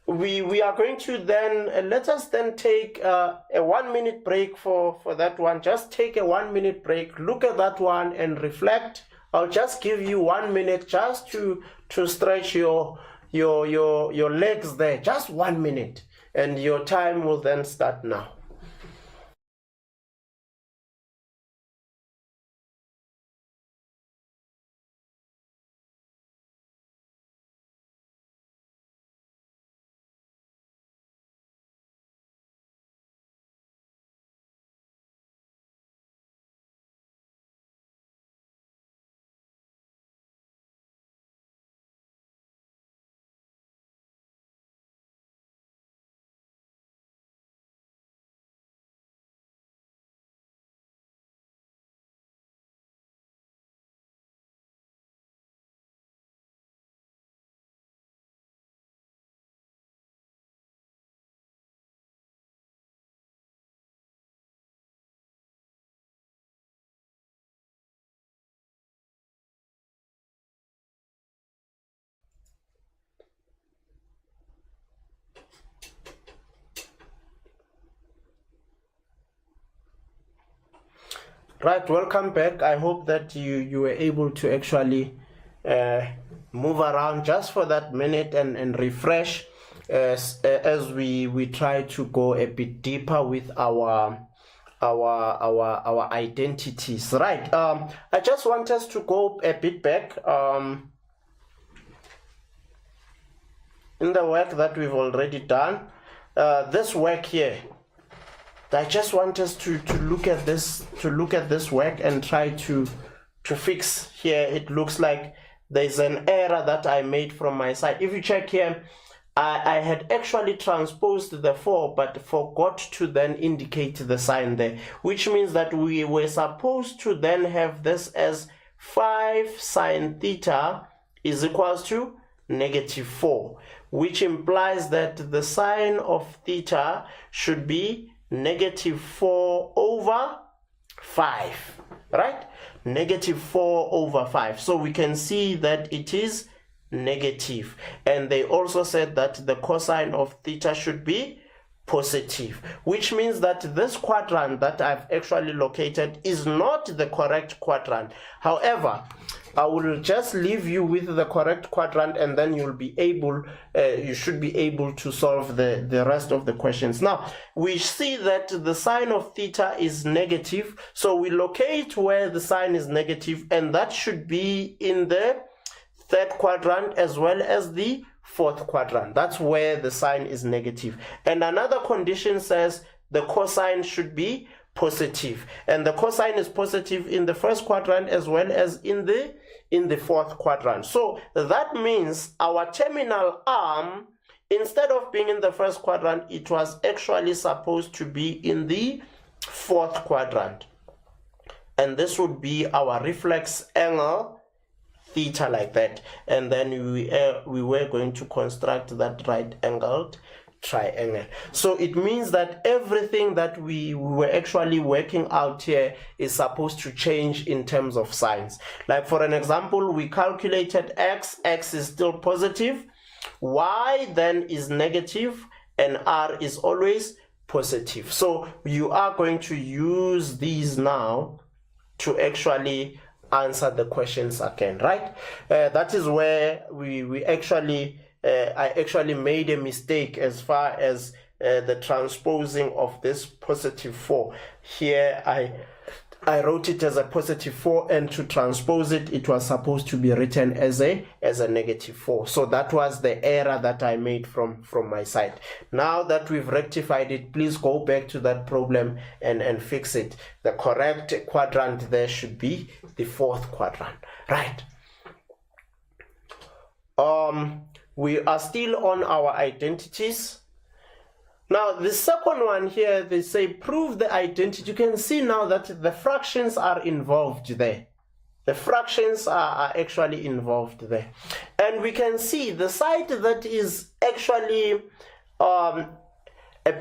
We are going to then let us then take a 1 minute break for that one. Just take a 1 minute break, look at that one and reflect. I'll just give you 1 minute just to stretch your legs there, just 1 minute, and your time will then start now. Right, welcome back. I hope that you were able to actually move around just for that minute and refresh as we try to go a bit deeper with our identities. Right. I just want us to go a bit back in the work that we've already done. This work here, I just want us to look at this work and try to fix here. It looks like there's an error that I made from my side. If you check here, I had actually transposed the 4 but forgot to then indicate the sign there, which means that we were supposed to then have this as 5 sine theta is equals to -4, which implies that the sine of theta should be -4 over 5, right? -4 over 5. So we can see that it is negative. And they also said that the cosine of theta should be positive, which means that this quadrant that I've actually located is not the correct quadrant. However, I will just leave you with the correct quadrant, and then you'll be able, you should be able to solve the rest of the questions. Now, we see that the sine of theta is negative, so we locate where the sine is negative, and that should be in the 3rd quadrant as well as the 4th quadrant. That's where the sine is negative. And another condition says the cosine should be positive, and the cosine is positive in the first quadrant as well as in the fourth quadrant. So that means our terminal arm, instead of being in the first quadrant, it was actually supposed to be in the fourth quadrant, and this would be our reflex angle theta, like that. And then we were going to construct that right angled triangle. So it means that everything that we were actually working out here is supposed to change in terms of signs. Like for an example, we calculated x is still positive, y then is negative, and r is always positive. So you are going to use these now to actually answer the questions again, right? That is where we actually I actually made a mistake as far as the transposing of this positive 4. Here I wrote it as a positive 4, and to transpose it, it was supposed to be written as a negative 4. So that was the error that I made from my side. Now that we've rectified it, please go back to that problem and fix it. The correct quadrant there should be the fourth quadrant, right? We are still on our identities. Now the second one here, they say prove the identity. You can see now that the fractions are involved there. The fractions are actually involved there. And we can see the side that is actually a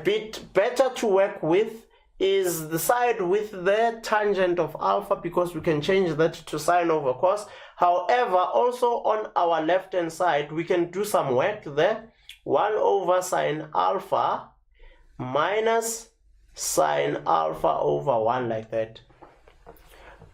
bit better to work with is the side with the tangent of alpha, because we can change that to sine over cos. However, also on our left hand side, we can do some work there. 1 over sine alpha minus sine alpha over 1, like that.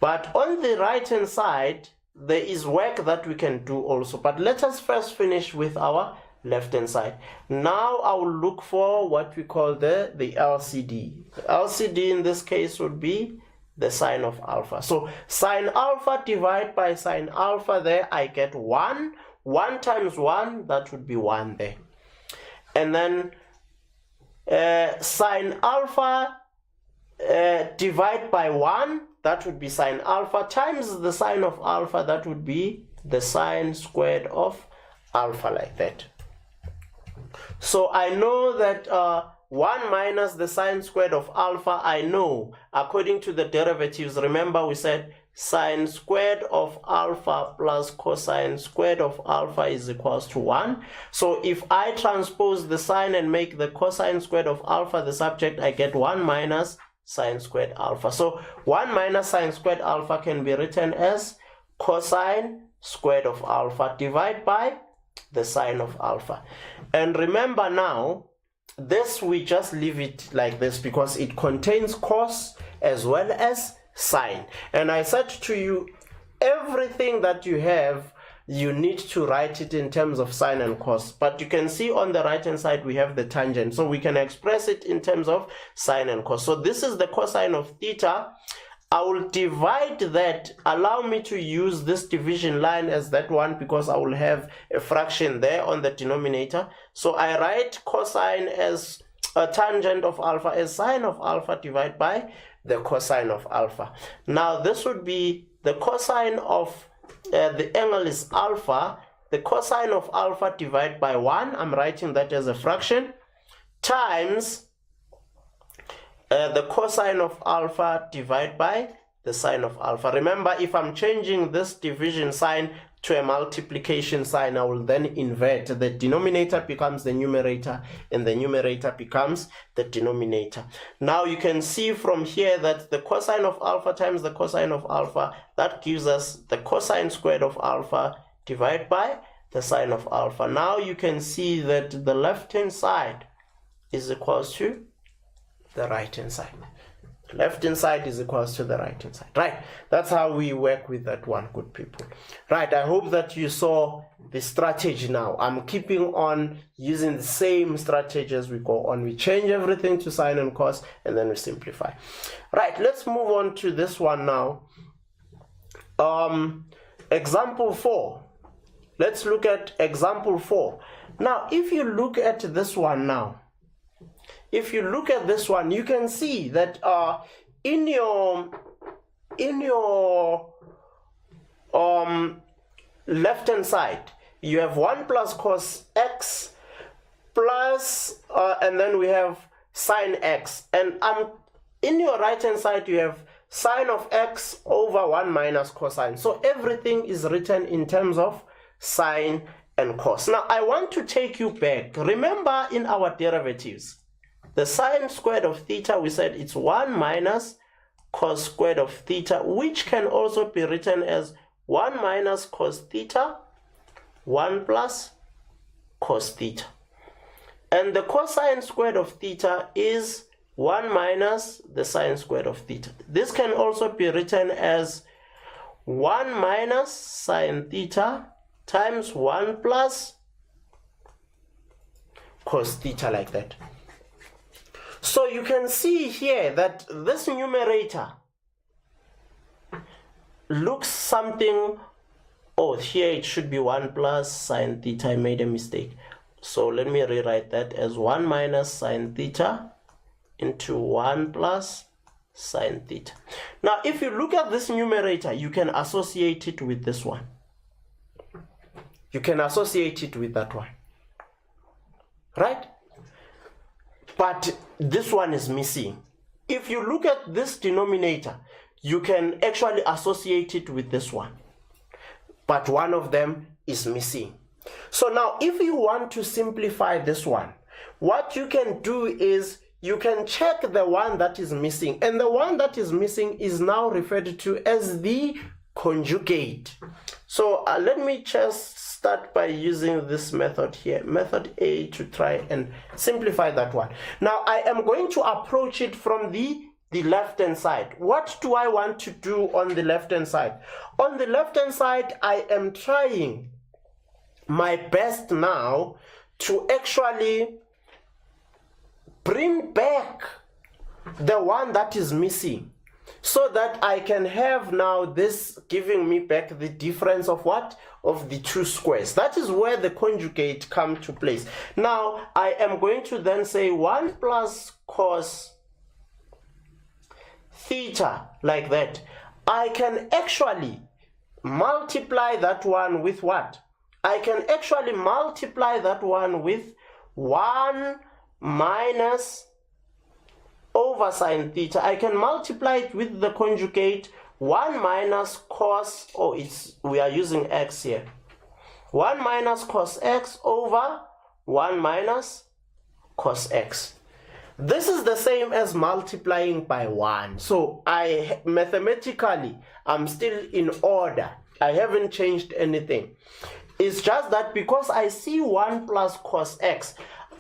But on the right hand side, there is work that we can do also. But let us first finish with our left hand side. Now I will look for what we call the LCD. The LCD in this case would be the sine of alpha. So sine alpha divided by sine alpha, there I get 1. 1 times 1, that would be 1 there. And then sine alpha divided by 1, that would be sine alpha, times the sine of alpha, that would be the sine squared of alpha, like that. So I know that 1 minus the sine squared of alpha, I know according to the derivatives. Remember we said sine squared of alpha plus cosine squared of alpha is equals to 1. So if I transpose the sine and make the cosine squared of alpha the subject, I get 1 minus sine squared alpha. So 1 minus sine squared alpha can be written as cosine squared of alpha divided by the sine of alpha. And remember now, this we just leave it like this because it contains cos as well as sine. And I said to you, everything that you have, you need to write it in terms of sine and cos. But you can see on the right hand side we have the tangent, so we can express it in terms of sine and cos. So this is the cosine of theta. I will divide that. Allow me to use this division line as that one because I will have a fraction there on the denominator. So I write cosine as a tangent of alpha as sine of alpha divided by the cosine of alpha. Now this would be the cosine of the angle is alpha. The cosine of alpha divided by 1, I'm writing that as a fraction, times the cosine of alpha divided by the sine of alpha. Remember, if I'm changing this division sign to a multiplication sign, I will then invert. The denominator becomes the numerator and the numerator becomes the denominator. Now you can see from here that the cosine of alpha times the cosine of alpha, that gives us the cosine squared of alpha divided by the sine of alpha. Now you can see that the left hand side is equals to the right hand side. Left hand side is equals to the right hand side. Right, that's how we work with that one, good people. Right, I hope that you saw the strategy now. I'm keeping on using the same strategy as we go on. We change everything to sine and cos and then we simplify. Right, let's move on to this one now. Example 4. Let's look at example 4. Now if you look at this one now, if you look at this one, you can see that in your left hand side, you have 1 plus cos x plus and then we have sine x, and in your right hand side you have sine of x over 1 minus cosine. So everything is written in terms of sine and cos. Now I want to take you back. Remember, in our derivatives, the sine squared of theta, we said it's 1 minus cos squared of theta, which can also be written as 1 minus cos theta 1 plus cos theta. And the cosine squared of theta is 1 minus the sine squared of theta. This can also be written as 1 minus sine theta times 1 plus cos theta, like that. So you can see here that this numerator looks something, oh, here it should be 1 plus sine theta. I made a mistake. So let me rewrite that as 1 minus sine theta into 1 plus sine theta. Now, if you look at this numerator, you can associate it with this one. You can associate it with that one, right? But this one is missing. If you look at this denominator, you can actually associate it with this one, but one of them is missing. So now, if you want to simplify this one, what you can do is you can check the one that is missing, and the one that is missing is now referred to as the conjugate. So let me just start by using this method here, method A, to try and simplify that one. Now I am going to approach it from the left hand side. What do I want to do on the left hand side? On the left hand side, I am trying my best now to actually bring back the one that is missing, so that I can have now this giving me back the difference of what? Of the two squares. That is where the conjugate comes to place. Now I am going to then say 1 plus cos theta, like that. I can actually multiply that one with what? I can actually multiply that one with 1 minus over sine theta. I can multiply it with the conjugate 1 minus cos, we are using x here, 1 minus cos x over 1 minus cos x. This is the same as multiplying by 1. So mathematically, I'm still in order. I haven't changed anything. It's just that because I see 1 plus cos x,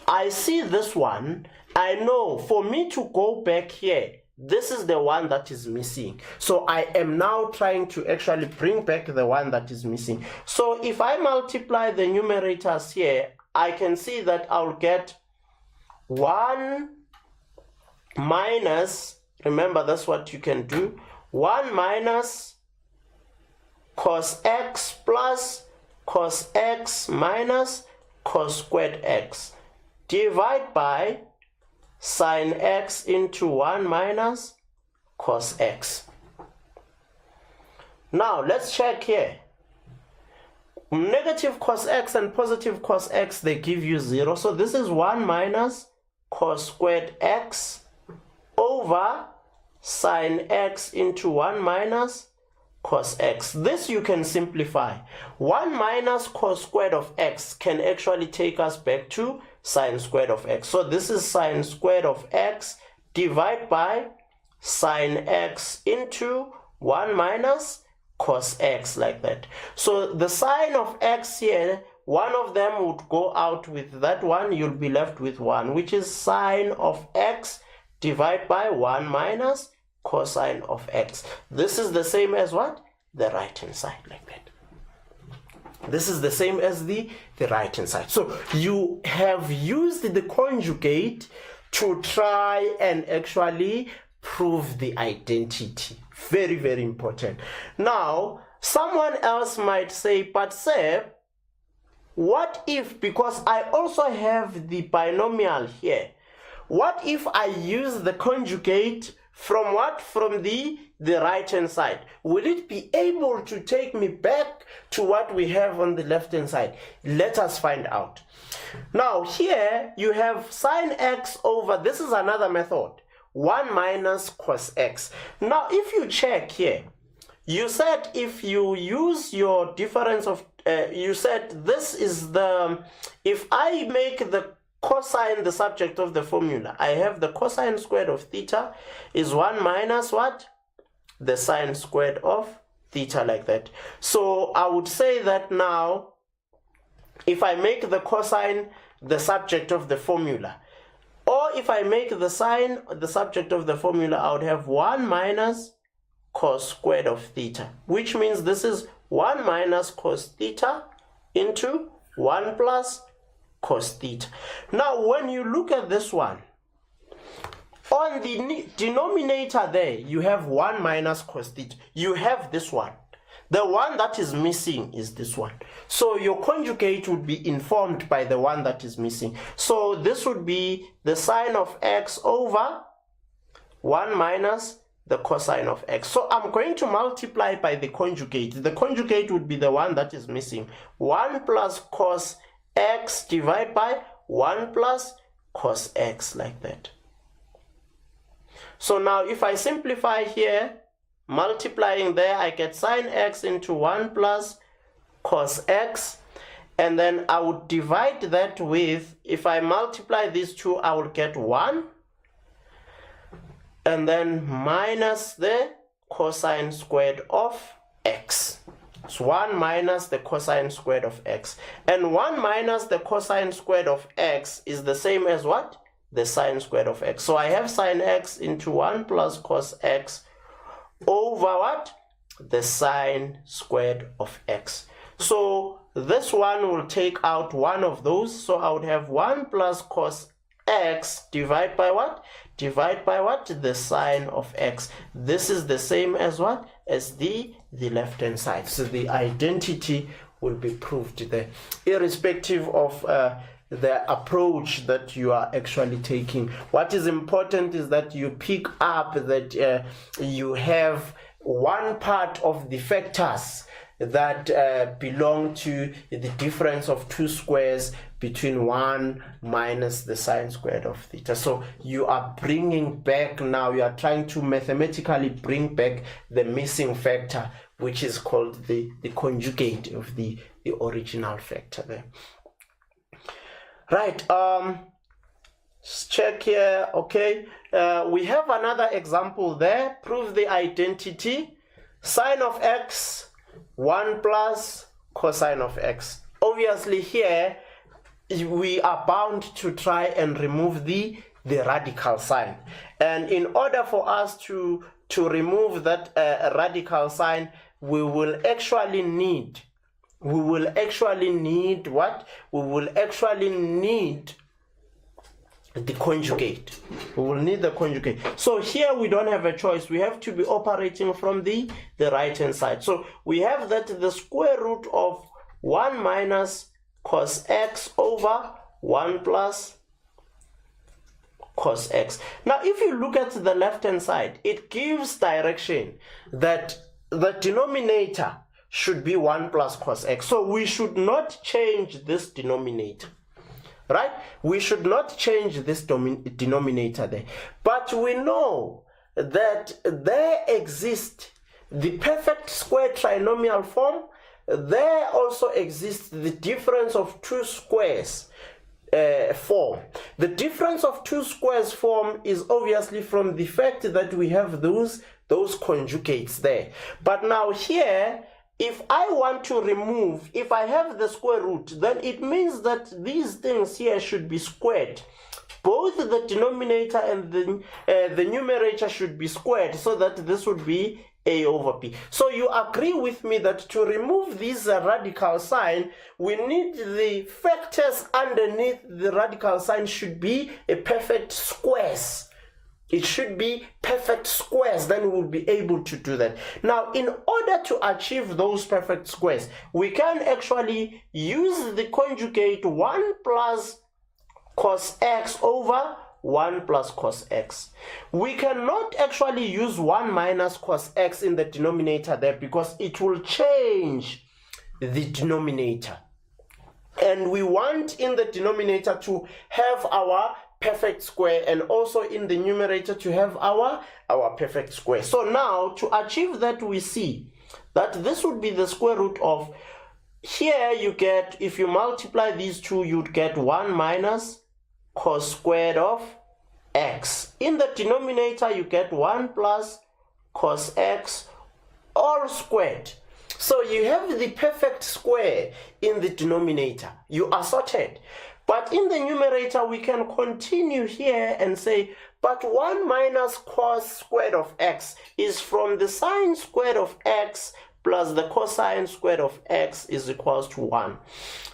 I see this one, I know for me to go back here, this is the one that is missing. So I am now trying to actually bring back the one that is missing. So if I multiply the numerators here, I can see that I'll get 1 minus, remember that's what you can do, 1 minus cos x plus cos x minus cos squared x, divide by sine x into 1 minus cos x. Now let's check here. Negative cos x and positive cos x, they give you 0. So this is 1 minus cos squared x over sine x into 1 minus cos x. This you can simplify. 1 minus cos squared of x can actually take us back to sine squared of x. So this is sine squared of x divided by sine x into 1 minus cos x, like that. So the sine of x here, one of them would go out with that one, you'll be left with 1, which is sine of x divided by 1 minus cosine of x. This is the same as what? The right hand side, like that. This is the same as the right hand side. So you have used the conjugate to try and actually prove the identity. Very, very important. Now, someone else might say, but sir, what if, because I also have the binomial here, what if I use the conjugate From what? From the right hand side. Will it be able to take me back to what we have on the left hand side? Let us find out. Now here you have sine x over, this is another method, 1 minus cos x. Now if you check here, you said if you use your difference of, you said this is the, if I make the cosine the subject of the formula, I have the cosine squared of theta is 1 minus what? The sine squared of theta, like that. So I would say that now, if I make the cosine the subject of the formula, or if I make the sine the subject of the formula, I would have 1 minus cos squared of theta, which means this is 1 minus cos theta into 1 plus cos theta. Now when you look at this one, on the denominator there, you have 1 minus cos theta. You have this one. The one that is missing is this one. So your conjugate would be informed by the one that is missing. So this would be the sine of x over 1 minus the cosine of x. So I'm going to multiply by the conjugate. The conjugate would be the one that is missing. 1 plus cos x divided by 1 plus cos x, like that. So now if I simplify here, multiplying there, I get sine x into 1 plus cos x, and then I would divide that with, if I multiply these two, I will get 1, and then minus the cosine squared of x. It's 1 minus the cosine squared of x. And 1 minus the cosine squared of x is the same as what? The sine squared of x. So I have sine x into 1 plus cos x over what? The sine squared of x. So this one will take out one of those. So I would have 1 plus cos x divided by what? Divided by what? The sine of x. This is the same as what? As the left hand side. So the identity will be proved there, irrespective of the approach that you are actually taking. What is important is that you pick up that you have one part of the factors that belong to the difference of two squares between 1 minus the sine squared of theta. So you are bringing back now, you are trying to mathematically bring back the missing factor, which is called the conjugate of the original factor there. Right, let's check here. Okay, we have another example there. Prove the identity. Sine of x, 1 plus cosine of x. Obviously here we are bound to try and remove the radical sign, and in order for us to remove that radical sign, we will actually need what? We will actually need the conjugate. We will need the conjugate. So here we don't have a choice. We have to be operating from the right hand side. So we have that the square root of 1 minus cos x over 1 plus cos x. Now if you look at the left hand side, it gives direction that the denominator should be 1 plus cos x. So we should not change this denominator, right? We should not change this denominator there. But we know that there exists the perfect square trinomial form. There also exists the difference of two squares form. The difference of two squares form is obviously from the fact that we have those conjugates there. But now here, if I want to remove, if I have the square root, then it means that these things here should be squared. Both the denominator and the numerator should be squared, so that this would be a over b. So you agree with me that to remove this radical sign, we need the factors underneath the radical sign should be a perfect squares. It should be perfect squares, then we'll be able to do that. Now, in order to achieve those perfect squares, we can actually use the conjugate 1 plus cos x over 1 plus cos x. We cannot actually use 1 minus cos x in the denominator there because it will change the denominator. And we want in the denominator to have our perfect square, and also in the numerator to have our perfect square. So now to achieve that, we see that this would be the square root of, here you get, if you multiply these two, you'd get 1 minus cos squared of x. In the denominator you get 1 plus cos x all squared. So you have the perfect square in the denominator. You are sorted. But in the numerator, we can continue here and say, but 1 minus cos squared of x is from the sine squared of x plus the cosine squared of x is equals to 1.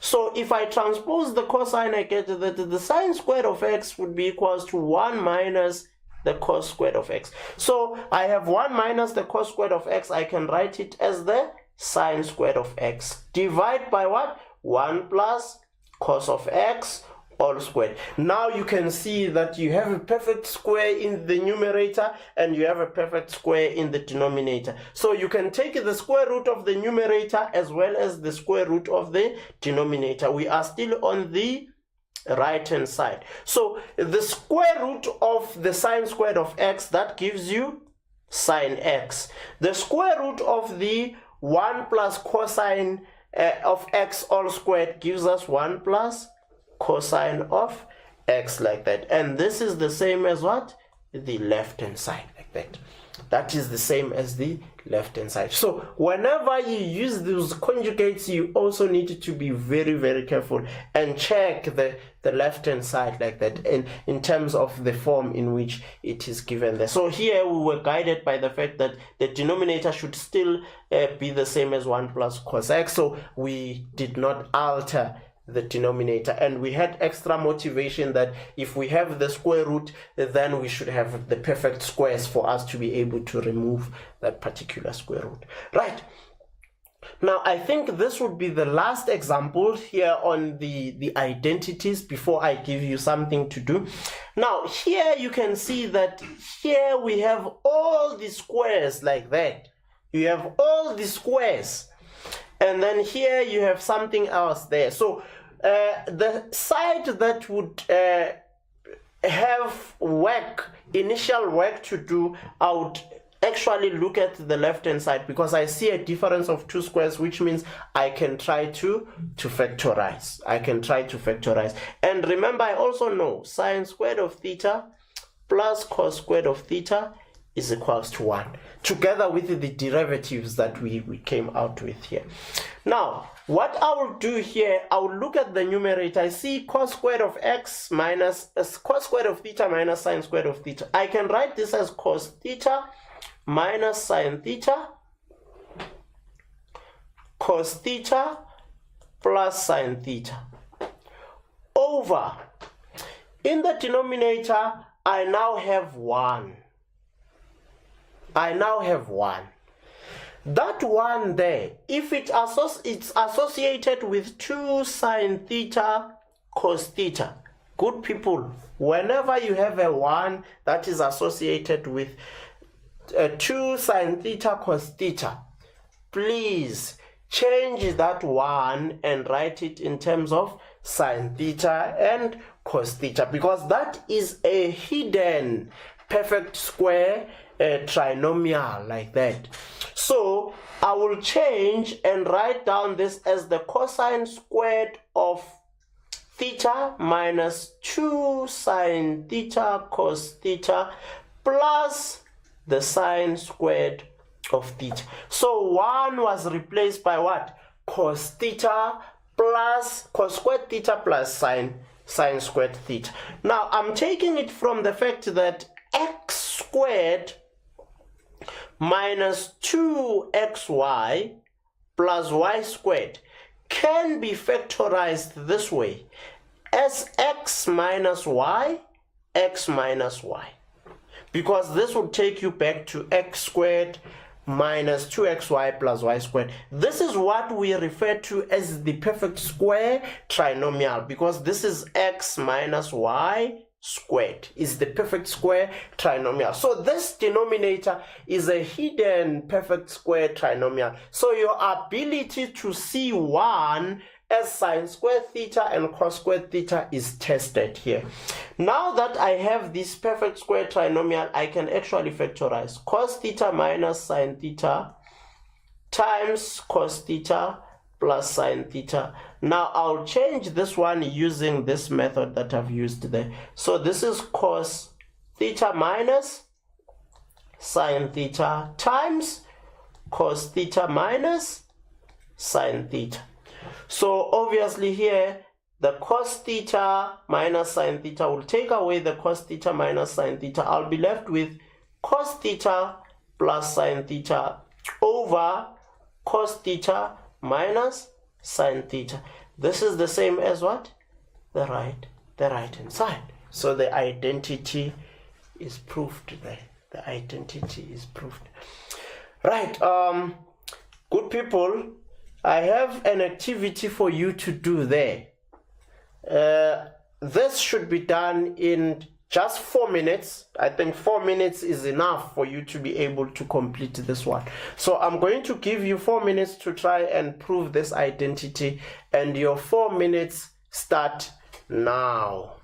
So if I transpose the cosine, I get that the sine squared of x would be equals to 1 minus the cos squared of x. So I have 1 minus the cos squared of x. I can write it as the sine squared of x. Divide by what? 1 plus cos of x all squared. Now you can see that you have a perfect square in the numerator and you have a perfect square in the denominator. So you can take the square root of the numerator as well as the square root of the denominator. We are still on the right hand side. So the square root of the sine squared of x, that gives you sine x. The square root of the 1 plus cosine of x all squared gives us 1 plus cosine of x, like that. And this is the same as what? The left hand side, like that. That is the same as the left hand side. So whenever you use those conjugates, you also need to be very, very careful and check the left hand side, like that, in terms of the form in which it is given there. So here we were guided by the fact that the denominator should still be the same as 1 plus cos x. So we did not alter the denominator, and we had extra motivation that if we have the square root, then we should have the perfect squares for us to be able to remove that particular square root. Right, now I think this would be the last example here on the identities before I give you something to do. Now here you can see that here we have all the squares, like that. You have all the squares, and then here you have something else there. So the side that would have initial work to do, I would actually look at the left hand side, because I see a difference of 2 squares, which means I can try to factorize. I can try to factorize. And remember, I also know sine squared of theta plus cos squared of theta is equals to 1, together with the derivatives that we came out with here. Now, what I will do here, I will look at the numerator. I see cos squared of x minus cos squared of theta minus sine squared of theta. I can write this as cos theta minus sine theta cos theta plus sine theta over, in the denominator, I now have 1. I now have 1. That 1 there, if it's associated with 2 sine theta cos theta, good people, whenever you have a 1 that is associated with 2 sine theta cos theta, please change that 1 and write it in terms of sine theta and cos theta, because that is a hidden perfect square trinomial, like that. So I will change and write down this as the cosine squared of theta minus 2 sine theta cos theta plus the sine squared of theta. So 1 was replaced by what? Cos theta plus cos squared theta plus sine squared theta. Now I'm taking it from the fact that x squared minus 2xy plus y squared can be factorized this way as x minus y, because this will take you back to x squared minus 2xy plus y squared. This is what we refer to as the perfect square trinomial, because this is x minus y squared is the perfect square trinomial. So this denominator is a hidden perfect square trinomial. So your ability to see one as sine squared theta and cos squared theta is tested here. Now that I have this perfect square trinomial, I can actually factorize cos theta minus sine theta times cos theta plus sine theta. Now I'll change this one using this method that I've used there. So this is cos theta minus sine theta times cos theta minus sine theta. So obviously here the cos theta minus sine theta will take away the cos theta minus sine theta. I'll be left with cos theta plus sine theta over cos theta minus sine theta. This is the same as what? The right hand side. So the identity is proved there. The identity is proved. Right, good people, I have an activity for you to do there. This should be done in just 4 minutes. I think 4 minutes is enough for you to be able to complete this one. So I'm going to give you 4 minutes to try and prove this identity, and your 4 minutes start now.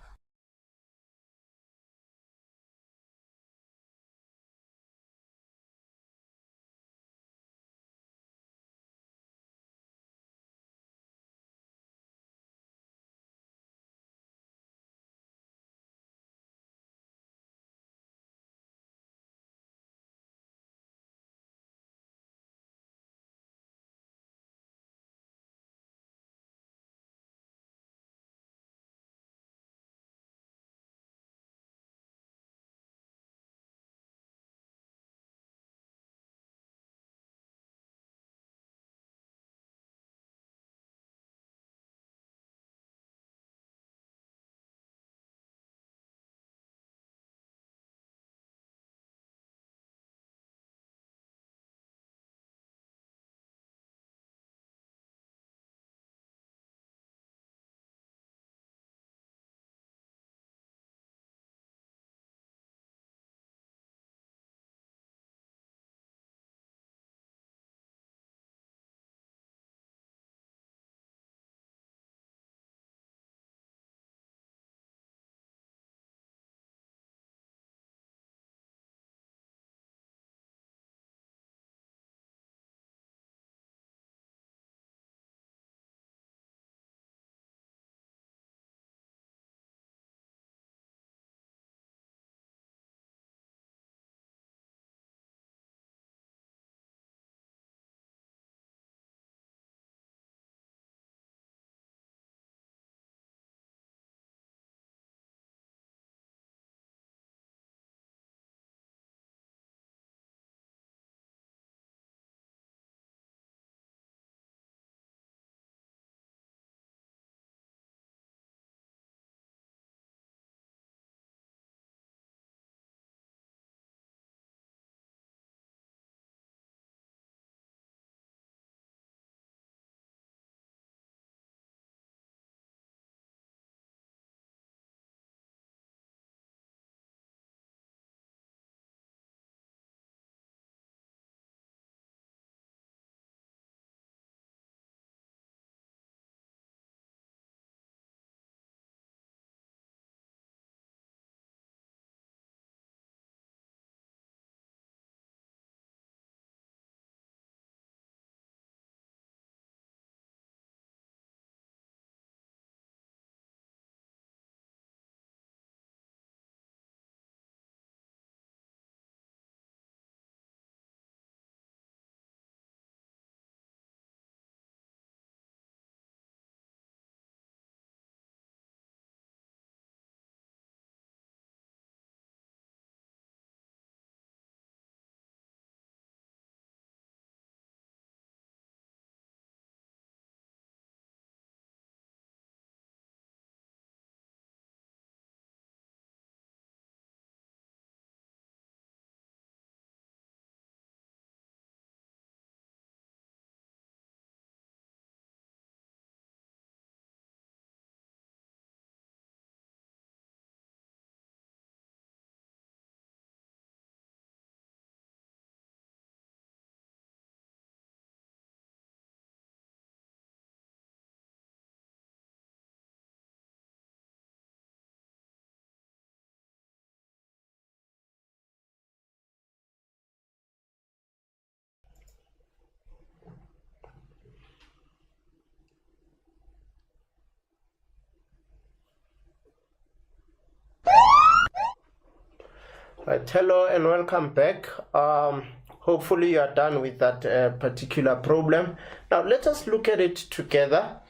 Right, hello and welcome back. Hopefully you are done with that particular problem. Now let us look at it together.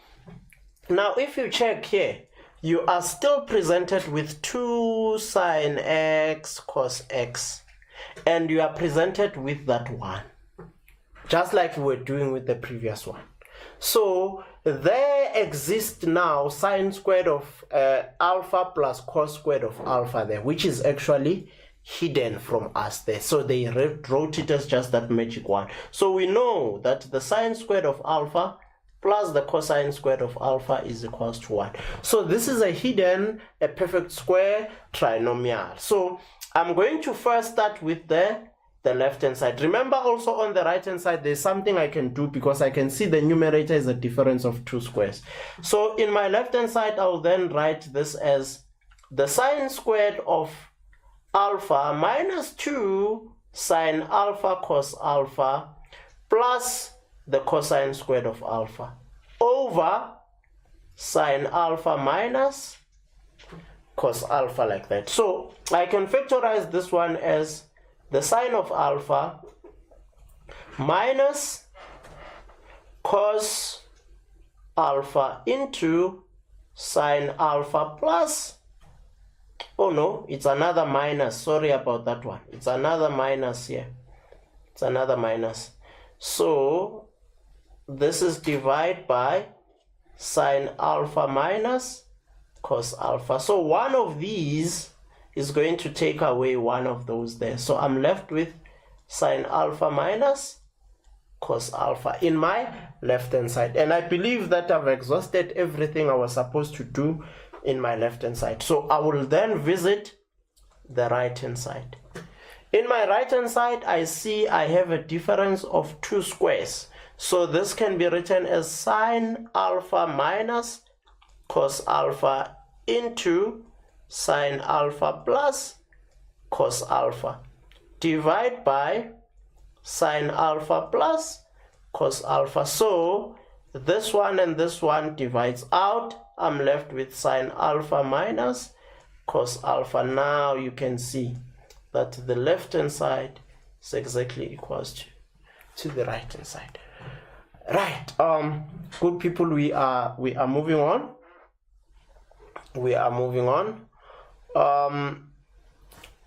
Now if you check here, you are still presented with 2 sine x cos x, and you are presented with that one, just like we were doing with the previous one. So there exists now sine squared of alpha plus cos squared of alpha there, which is actually hidden from us there. So they wrote it as just that magic one. So we know that the sine squared of alpha plus the cosine squared of alpha is equals to 1. So this is a hidden, a perfect square trinomial. So I'm going to first start with the left hand side. Remember also on the right hand side there's something I can do, because I can see the numerator is a difference of 2 squares. So in my left hand side I'll then write this as the sine squared of alpha minus 2 sine alpha cos alpha plus the cosine squared of alpha over sine alpha minus cos alpha, like that. So I can factorize this one as the sine of alpha minus cos alpha into sine alpha plus, oh no, it's another minus, sorry about that one, it's another minus here, it's another minus. So this is divided by sine alpha minus cos alpha. So one of these is going to take away one of those there. So I'm left with sine alpha minus cos alpha in my left hand side. And I believe that I've exhausted everything I was supposed to do in my left hand side. So I will then visit the right hand side. In my right hand side I see I have a difference of 2 squares. So this can be written as sine alpha minus cos alpha into sine alpha plus cos alpha divided by sine alpha plus cos alpha. So this one and this one divides out. I'm left with sine alpha minus cos alpha. Now you can see that the left hand side is exactly equals to the right hand side. Right, good people, we are moving on. We are moving on.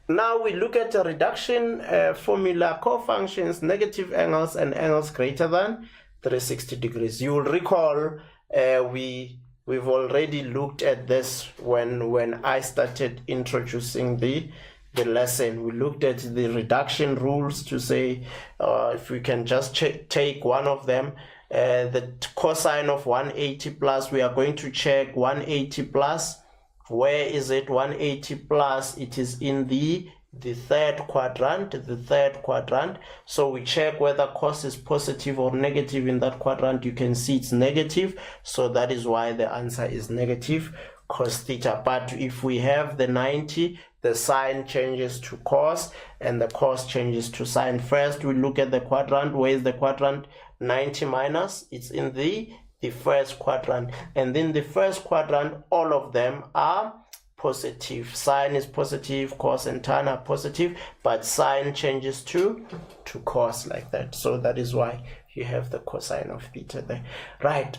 Now we look at the reduction formula, cofunctions, negative angles, and angles greater than 360 degrees. You will recall we've already looked at this when I started introducing the lesson. We looked at the reduction rules to say if we can just take one of them, the cosine of 180 plus, we are going to check 180 plus. Where is it? 180 plus, it is in the third quadrant, So we check whether cos is positive or negative in that quadrant. You can see it's negative, so that is why the answer is negative cos theta. But if we have the 90, the sine changes to cos and the cos changes to sine. First we look at the quadrant. Where is the quadrant? 90 minus, it's in the first quadrant, and in the first quadrant all of them are positive. Sine is positive, cos and tan are positive, but sine changes to cos, like that. So that is why you have the cosine of theta there. Right,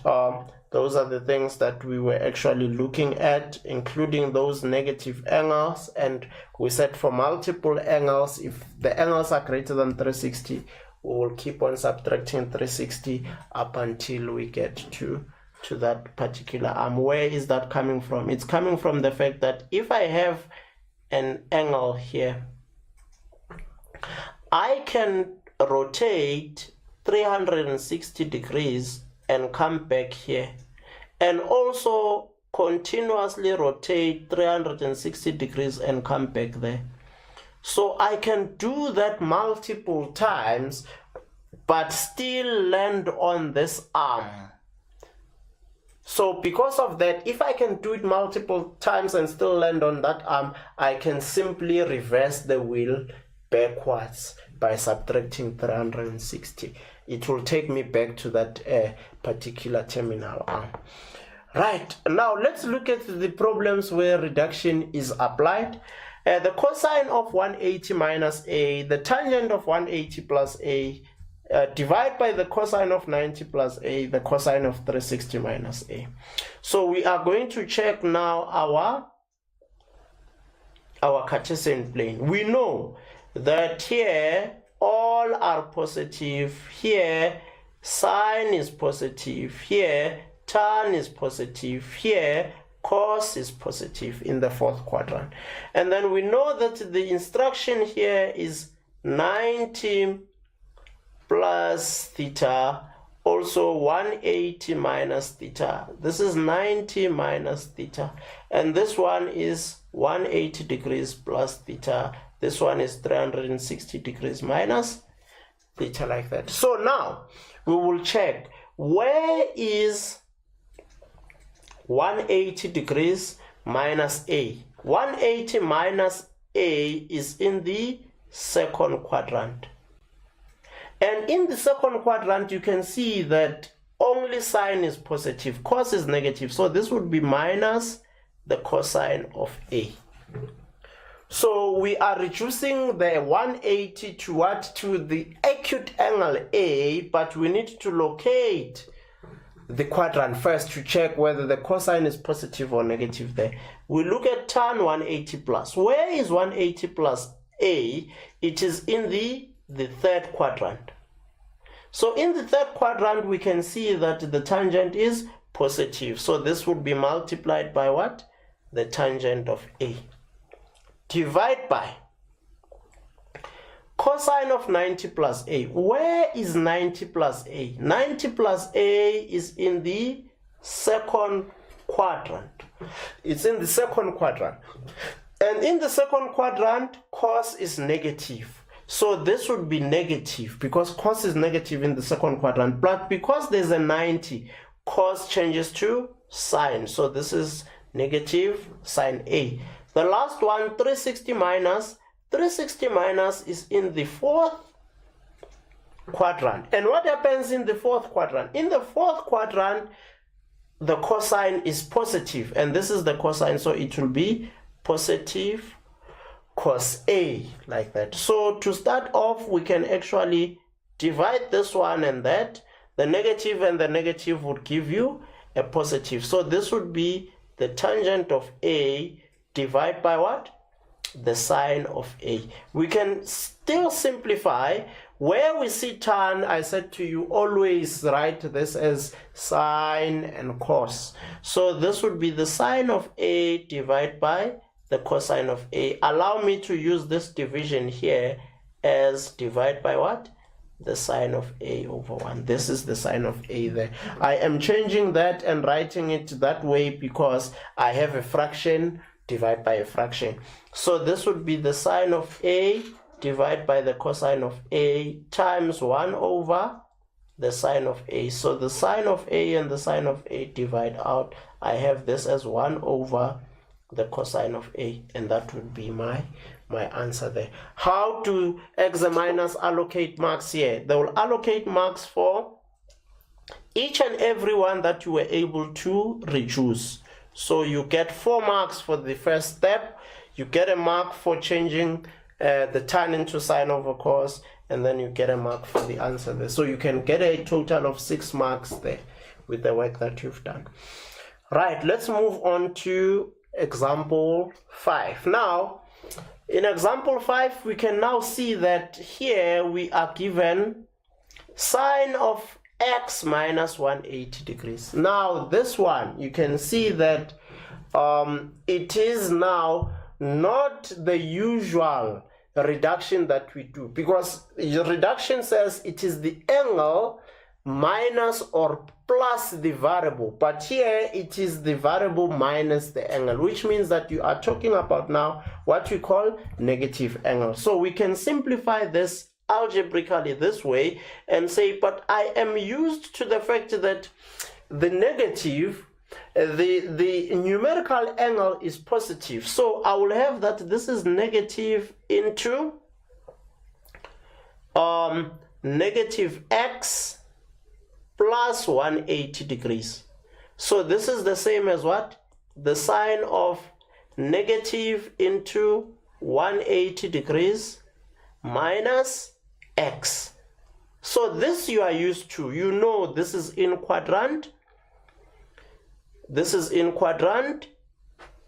those are the things that we were actually looking at, including those negative angles. And we said for multiple angles, if the angles are greater than 360, we will keep on subtracting 360 up until we get to that particular arm. Where is that coming from? It's coming from the fact that if I have an angle here, I can rotate 360 degrees and come back here, and also continuously rotate 360 degrees and come back there. So I can do that multiple times but still land on this arm. So because of that, if I can do it multiple times and still land on that arm, I can simply reverse the wheel backwards by subtracting 360. It will take me back to that particular terminal arm. Right, now let's look at the problems where reduction is applied. The cosine of 180 minus a, the tangent of 180 plus a, divide by the cosine of 90 plus a, the cosine of 360 minus a. So we are going to check now our Cartesian plane. We know that here all are positive, here sine is positive, here tan is positive, here cos is positive in the fourth quadrant. And then we know that the instruction here is 90 plus theta, also 180 minus theta. This is 90 minus theta, and this one is 180 degrees plus theta. This one is 360 degrees minus theta, like that. So now we will check where is 180 degrees minus a. 180 minus a is in the second quadrant. And in the second quadrant, you can see that only sine is positive, cos is negative. So this would be minus the cosine of a. So we are reducing the 180 to what? To the acute angle a, but we need to locate the quadrant first to check whether the cosine is positive or negative there. We look at tan 180 plus. Where is 180 plus a? It is in the third quadrant. So in the third quadrant, we can see that the tangent is positive. So this would be multiplied by what? The tangent of a. Divide by cosine of 90 plus a. Where is 90 plus a? 90 plus a is in the second quadrant. It's in the second quadrant. And in the second quadrant, cos is negative. So this would be negative because cos is negative in the second quadrant. But because there's a 90, cos changes to sine. So this is negative sine a. The last one, 360 minus. 360 minus is in the fourth quadrant. And what happens in the fourth quadrant? In the fourth quadrant, the cosine is positive. And this is the cosine, so it will be positive cos a, like that. So to start off, we can actually divide this one and that. The negative and the negative would give you a positive. So this would be the tangent of a divided by what? The sine of a. We can still simplify. Where we see tan, I said to you, always write this as sine and cos. So this would be the sine of a divided by the cosine of a. Allow me to use this division here as divide by what? The sine of a over 1. This is the sine of a there. I am changing that and writing it that way because I have a fraction, divide by a fraction. So this would be the sine of a divided by the cosine of a times 1 over the sine of a. So the sine of a and the sine of a divide out. I have this as 1 over the cosine of a, and that would be my answer there. How do examiners allocate marks here? They will allocate marks for each and every one that you were able to reduce. So you get 4 marks for the first step, you get a mark for changing the tan into sine over cos, and then you get a mark for the answer there. So you can get a total of 6 marks there with the work that you've done. Right, let's move on to example 5. Now, in example 5, we can now see that here we are given sine of x minus 180 degrees. Now, this one, you can see that it is now not the usual reduction that we do, because the reduction says it is the angle minus or plus the variable, but here it is the variable minus the angle, which means that you are talking about now what we call negative angle. So we can simplify this algebraically this way and say, but I am used to the fact that the negative, the numerical angle is positive, so I will have that this is negative into negative x plus 180 degrees. So this is the same as what? The sine of negative into 180 degrees minus x. So this you are used to. You know this is in quadrant. This is in quadrant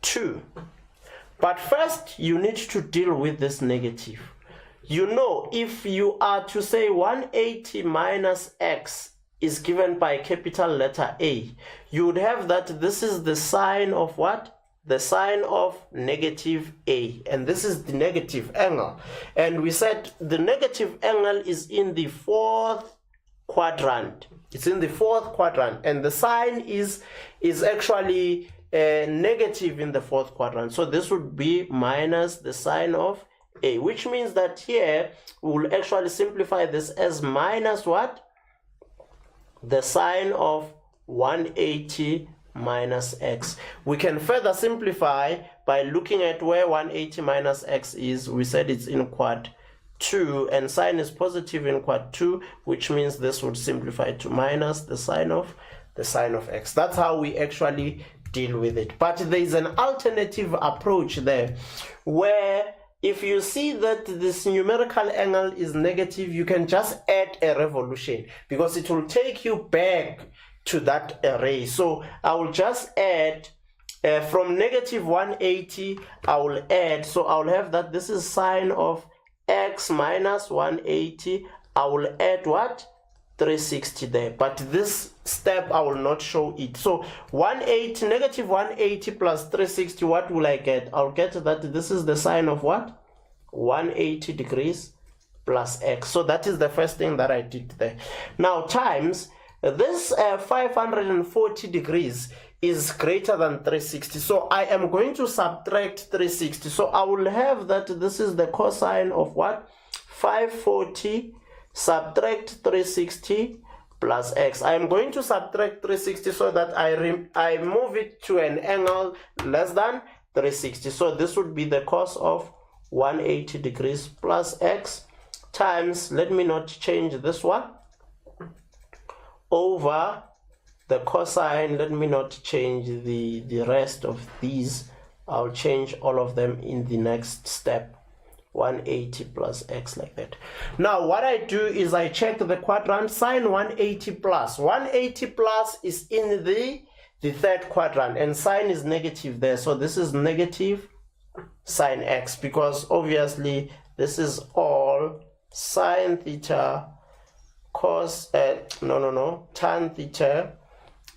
2. But first you need to deal with this negative. You know, if you are to say 180 minus x is given by capital letter A, you would have that this is the sign of what? The sign of negative A, and this is the negative angle. And we said the negative angle is in the 4th quadrant. It's in the 4th quadrant, and the sign is actually negative in the 4th quadrant. So this would be minus the sign of A, which means that here we will actually simplify this as minus what? The sign of 180 minus x. We can further simplify by looking at where 180 minus x is. We said it's in quad 2, and sign is positive in quad 2, which means this would simplify to minus the sign of x. That's how we actually deal with it. But there is an alternative approach there, where if you see that this numerical angle is negative, you can just add a revolution, because it will take you back to that array. So I will just add from negative 180, I will add, so I will have that this is sign of x minus 180. I will add what? 360 there, but this step I will not show it. So 180, negative 180 plus 360, what will I get? I'll get that this is the sign of what? 180 degrees plus x. So that is the first thing that I did there. Now times this 540 degrees is greater than 360. So I am going to subtract 360. So I will have that this is the cosine of what? 540 subtract 360 plus x. I am going to subtract 360 so that I move it to an angle less than 360. So this would be the cos of 180 degrees plus x times, let me not change this one, over the cosine. Let me not change the rest of these. I'll change all of them in the next step. 180 plus x, like that. Now what I do is I check the quadrant. Sine 180 plus. 180 plus is in the 3rd quadrant, and sine is negative there. So this is negative sine x, because obviously this is all sine theta cos tan theta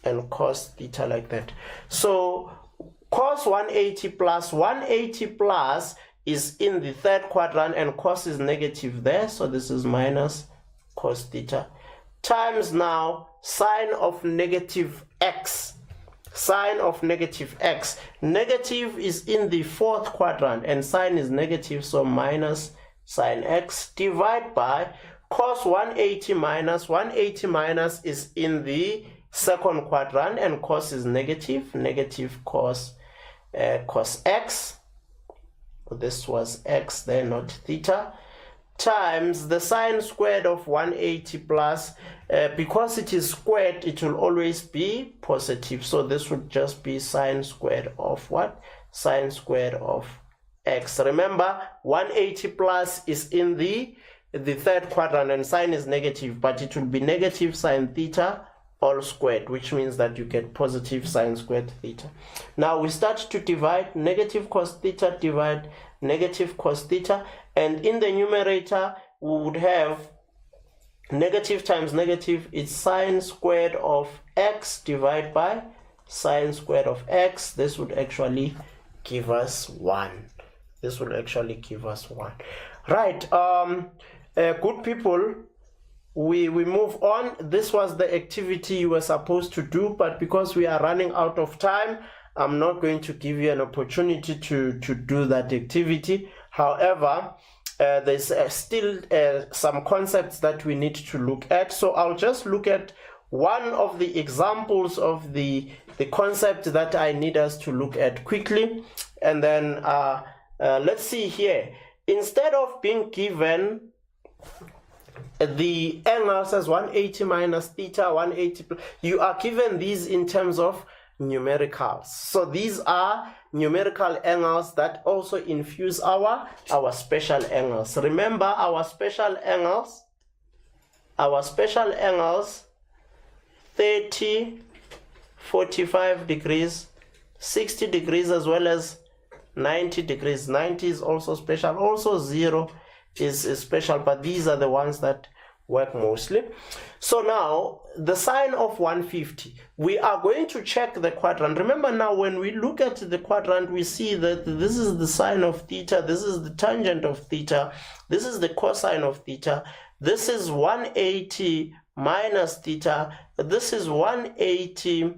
and cos theta, like that. So cos 180 plus is in the 3rd quadrant, and cos is negative there, so this is minus cos theta, times now sine of negative x. Sine of negative x. Negative is in the 4th quadrant, and sine is negative, so minus sine x, divide by cos 180 minus is in the 2nd quadrant, and cos is negative, negative cos x. This was x there, not theta, times the sine squared of 180 plus, because it is squared, it will always be positive. So this would just be sine squared of what? Sine squared of x. Remember, 180 plus is in the 3rd quadrant, and sine is negative, but it will be negative sine theta all squared, which means that you get positive sine squared theta. Now we start to divide. Negative cos theta divide negative cos theta, and in the numerator we would have negative times negative is sine squared of x divided by sine squared of x. This would actually give us 1. This will actually give us 1. Right, good people, we move on. This was the activity you were supposed to do, but because we are running out of time, I'm not going to give you an opportunity to do that activity. However, there's still some concepts that we need to look at. So I'll just look at one of the examples of the concept that I need us to look at quickly. And then let's see here. Instead of being given the angle as 180 minus theta, 180, you are given these in terms of numericals. So these are numerical angles that also infuse our special angles. Remember our special angles 30, 45 degrees, 60 degrees, as well as 90 degrees. 90 is also special. Also 0 is special, but these are the ones that work mostly. So now the sine of 150, we are going to check the quadrant. Remember now, when we look at the quadrant, we see that this is the sine of theta, this is the tangent of theta, this is the cosine of theta, this is 180 minus theta, this is 180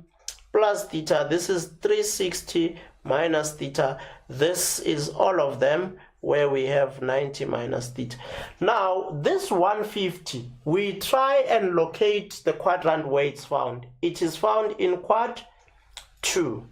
plus theta, this is 360 minus theta, this is all of them where we have 90 minus theta. Now this 150, we try and locate the quadrant where it's found. It is found in quad 2.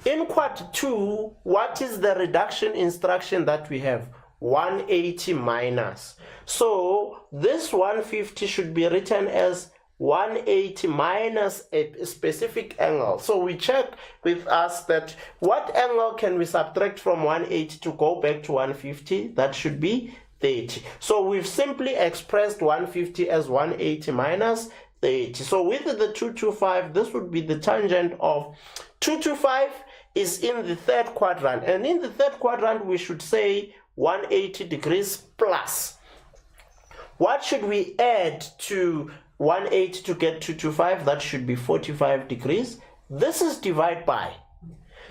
In quad 2, what is the reduction instruction that we have? 180 minus. So this 150 should be written as 180 minus a specific angle. So we check with us that what angle can we subtract from 180 to go back to 150? That should be 30. So we've simply expressed 150 as 180 minus 30. So with the 225, this would be the tangent of 225 is in the third quadrant. And in the third quadrant, we should say 180 degrees plus. What should we add to 180 to get 225? That should be 45 degrees. This is divided by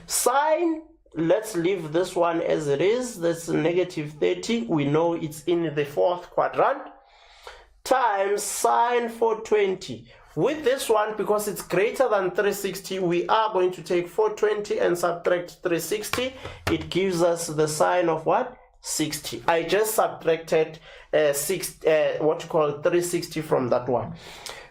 sine. Let's leave this one as it is. That's negative 30. We know it's in the fourth quadrant. Times sine 420. With this one, because it's greater than 360, we are going to take 420 and subtract 360. It gives us the sine of what? 60. I just subtracted 360 from that one.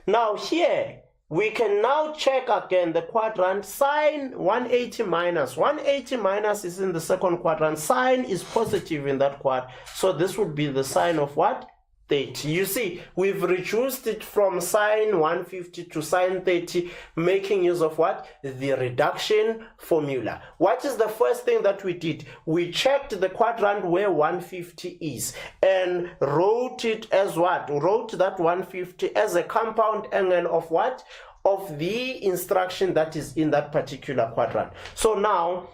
Now here we can now check again the quadrant. Sine 180 minus. 180 minus is in the second quadrant. Sine is positive in that quad. So this would be the sine of what? 30. You see, we've reduced it from sine 150 to sine 30, making use of what? The reduction formula. What is the first thing that we did? We checked the quadrant where 150 is and wrote it as what? Wrote that 150 as a compound angle of what? Of the instruction that is in that particular quadrant. So now,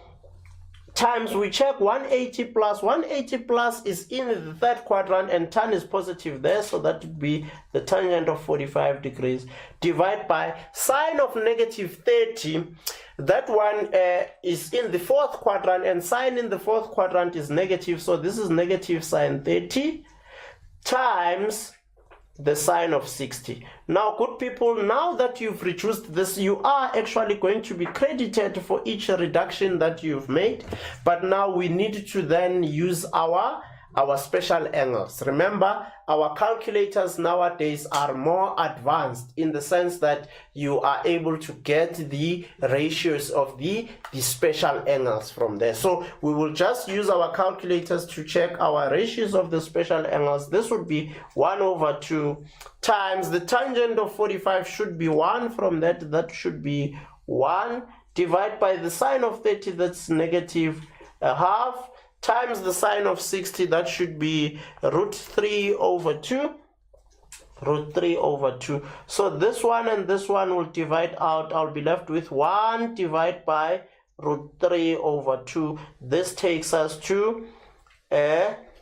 times we check 180 plus. 180 plus is in the third quadrant and tan is positive there, so that would be the tangent of 45 degrees. Divide by sine of negative 30. That one is in the fourth quadrant, and sine in the fourth quadrant is negative, so this is negative sine 30 times the sine of 60. Now, good people, now that you've reduced this, you are actually going to be credited for each reduction that you've made. But now we need to then use our special angles. Remember, our calculators nowadays are more advanced in the sense that you are able to get the ratios of the special angles from there. So we will just use our calculators to check our ratios of the special angles. This would be 1/2 times the tangent of 45 should be 1 from that. That should be 1 divided by the sine of 30, that's negative half, times the sine of 60, that should be √3/2. √3/2. So this one and this one will divide out. I'll be left with 1 divided by √3/2. This takes us to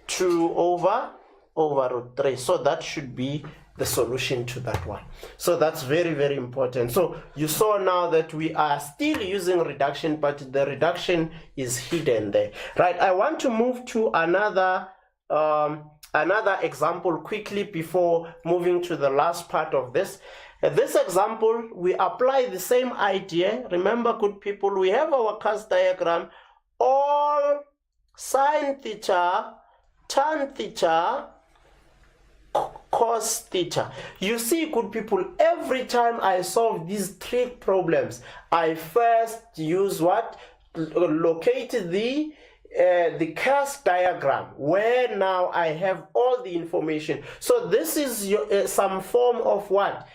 2/3. So that should be the solution to that one. So that's very, very important. So you saw now that we are still using reduction, but the reduction is hidden there, right? I want to move to another example quickly before moving to the last part of this. This example, we apply the same idea. Remember, good people, we have our cos diagram. All sine theta, tan theta, cos theta. You see, good people, every time I solve these trig problems, I first use what? Locate the the cast diagram where now I have all the information. So this is your, some form of what?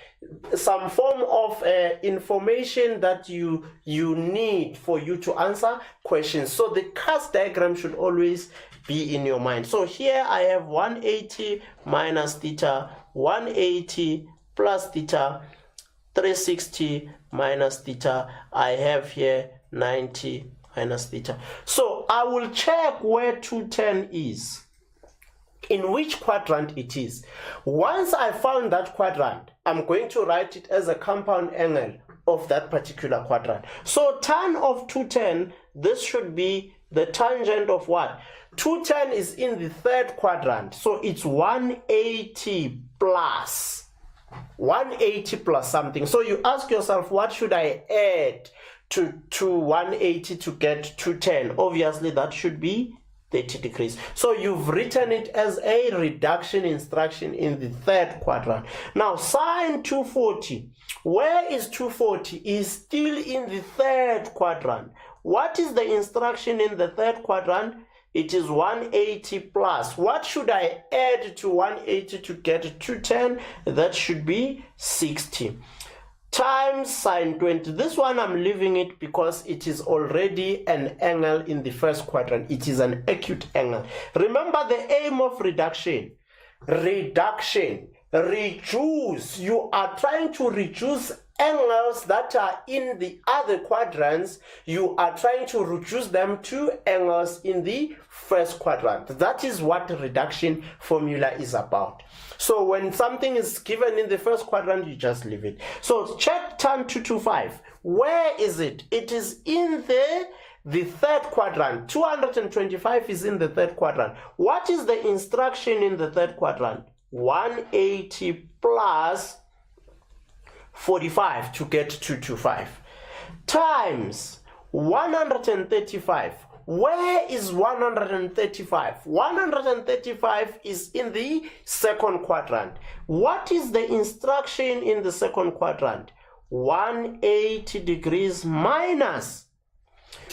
Some form of information that you need for you to answer questions. So the cast diagram should always be in your mind. So here I have 180 minus theta, 180 plus theta, 360 minus theta. I have here 90 minus theta. So I will check where 210 is, in which quadrant it is. Once I found that quadrant, I'm going to write it as a compound angle of that particular quadrant. So tan of 210, this should be the tangent of what? 210 is in the third quadrant, so it's 180 plus 180 plus something. So you ask yourself, what should I add to 180 to get 210? Obviously that should be 30 degrees. So you've written it as a reduction instruction in the third quadrant. Now sine 240, where is 240? Is still in the third quadrant. What is the instruction in the third quadrant? It is 180 plus. What should I add to 180 to get 210? That should be 60. Times sine 20. This one I'm leaving it because it is already an angle in the first quadrant. It is an acute angle. Remember the aim of reduction. Reduce. You are trying to reduce angles that are in the other quadrants. You are trying to reduce them to angles in the first quadrant. That is what the reduction formula is about. So when something is given in the first quadrant, you just leave it. So check tan 225. Where is it? It is in the third quadrant. 225 is in the third quadrant. What is the instruction in the third quadrant? 180 plus 45 to get 225 times 135. Where is 135? 135 is in the second quadrant. What is the instruction in the second quadrant? 180 degrees minus.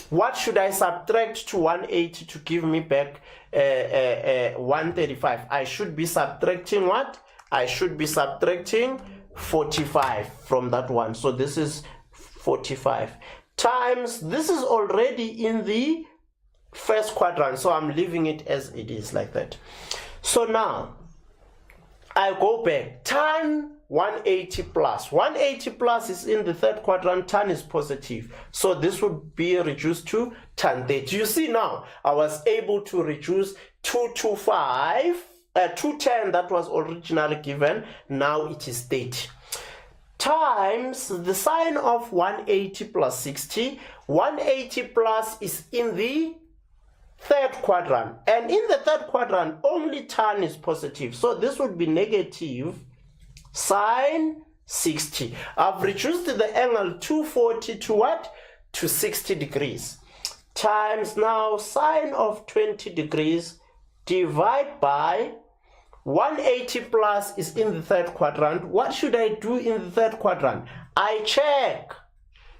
What should I subtract to 180 to give me back 135? I should be subtracting what? I should be subtracting 45 from that one. So this is 45 times, this is already in the first quadrant, so I'm leaving it as it is like that. So now I go back. Tan 180 plus. 180 plus is in the third quadrant. Tan is positive, so this would be reduced to tan 30. You see now I was able to reduce 225 210 that was originally given. Now it is 30 times the sine of 180 plus 60. 180 plus is in the third quadrant, and in the third quadrant only tan is positive, so this would be negative sine 60. I've reduced the angle 240 to what? To 60 degrees times now sine of 20 degrees divide by 180 plus is in the third quadrant. What should I do in the third quadrant? I check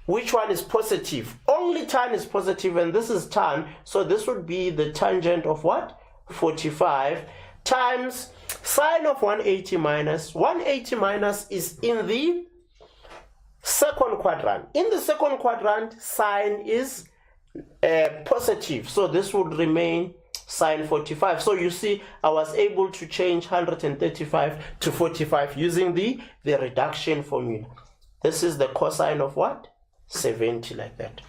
which one is positive. Only tan is positive, and this is tan, so this would be the tangent of what? 45 times sine of 180 minus. 180 minus is in the second quadrant. In the second quadrant, sine is positive, so this would remain sine 45. So you see I was able to change 135 to 45 using the reduction formula. This is the cosine of what? 70, like that.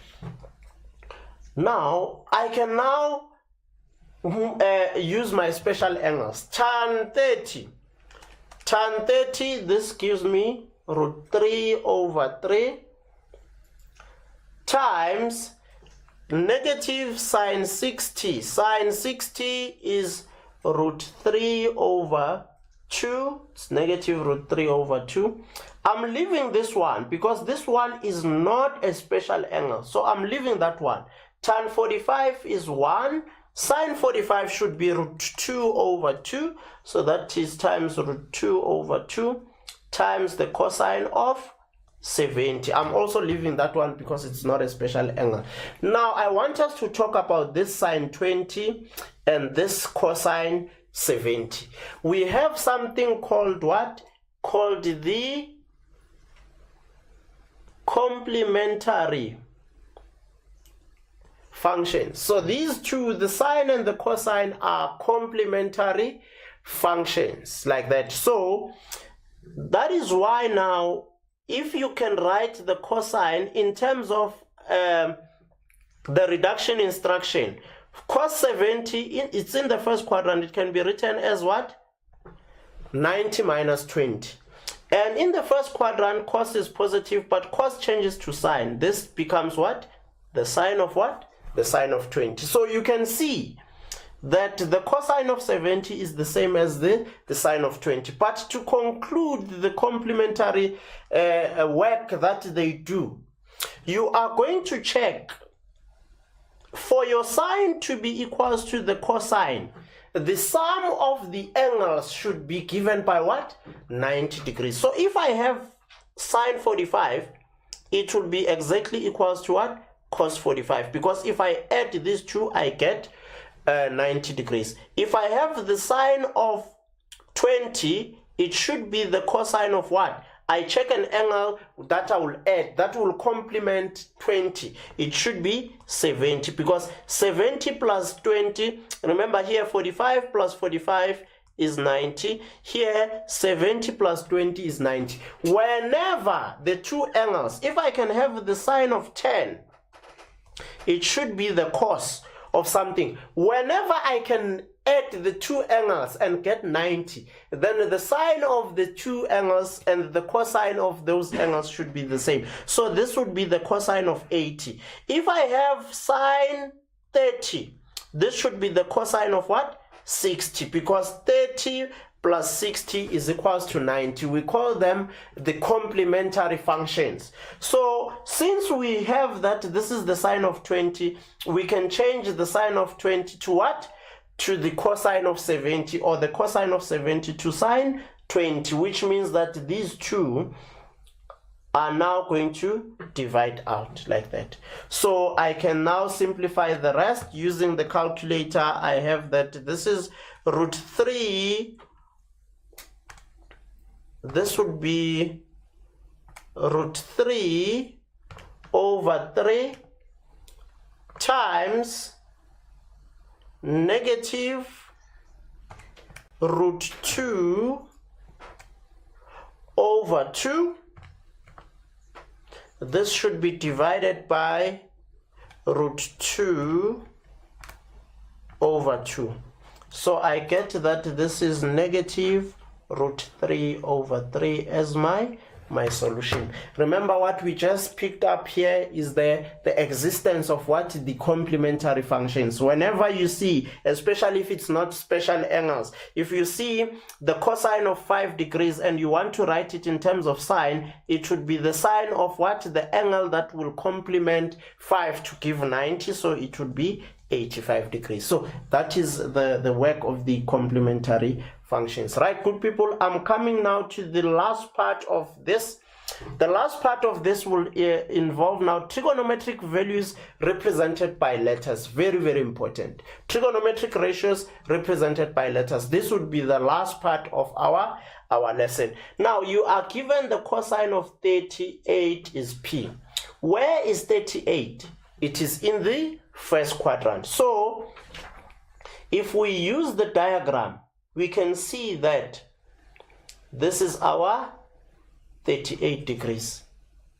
Now I can now use my special angles. Tan 30. Tan 30, this gives me root 3 over 3 times negative sine 60. Sine 60 is root 3 over 2. It's negative root 3 over 2. I'm leaving this one because this one is not a special angle, so I'm leaving that one. Tan 45 is 1. Sine 45 should be root 2 over 2, so that is times root 2 over 2 times the cosine of 70. I'm also leaving that one because it's not a special angle. Now I want us to talk about this sine 20 and this cosine 70. We have something called what? Called the complementary functions. So these two, the sine and the cosine, are complementary functions like that. So that is why now, if you can write the cosine in terms of the reduction instruction, cos 70, it's in the first quadrant, it can be written as what? 90 minus 20. And in the first quadrant, cos is positive, but cos changes to sine. This becomes what? The sine of what? The sine of 20. So you can see that the cosine of 70 is the same as the sine of 20. But to conclude the complementary work that they do, you are going to check for your sine to be equals to the cosine. The sum of the angles should be given by what? 90 degrees. So if I have sine 45, it will be exactly equals to what? Cos 45. Because if I add these two, I get 90 degrees. If I have the sine of 20, it should be the cosine of what? I check an angle that I will add, that will complement 20. It should be 70, because 70 plus 20, remember here 45 plus 45 is 90. Here 70 plus 20 is 90. Whenever the two angles, if I can have the sine of 10, it should be the cos of something. Whenever I can add the two angles and get 90, then the sine of the two angles and the cosine of those angles should be the same. So this would be the cosine of 80. If I have sine 30, this should be the cosine of what? 60, because 30 plus 60 is equals to 90. We call them the complementary functions. So since we have that this is the sine of 20, we can change the sine of 20 to what? To the cosine of 70, or the cosine of 70 to sine 20, which means that these two are now going to divide out like that. So I can now simplify the rest using the calculator. I have that this is root 3. This would be root 3 over 3 times negative root 2 over 2. This should be divided by root 2 over 2. So I get that this is negative root 3 over 3 as my solution. Remember, what we just picked up here is the existence of what? The complementary functions. Whenever you see, especially if it's not special angles, if you see the cosine of 5 degrees and you want to write it in terms of sine, it should be the sine of what? The angle that will complement 5 to give 90, so it would be 85 degrees. So that is the work of the complementary functions. Right, good people, I'm coming now to the last part of this. The last part of this will involve now trigonometric values represented by letters. Very, very important. Trigonometric ratios represented by letters. This would be the last part of our lesson. Now you are given the cosine of 38 is P. Where is 38? It is in the first quadrant. So if we use the diagram, we can see that this is our 38 degrees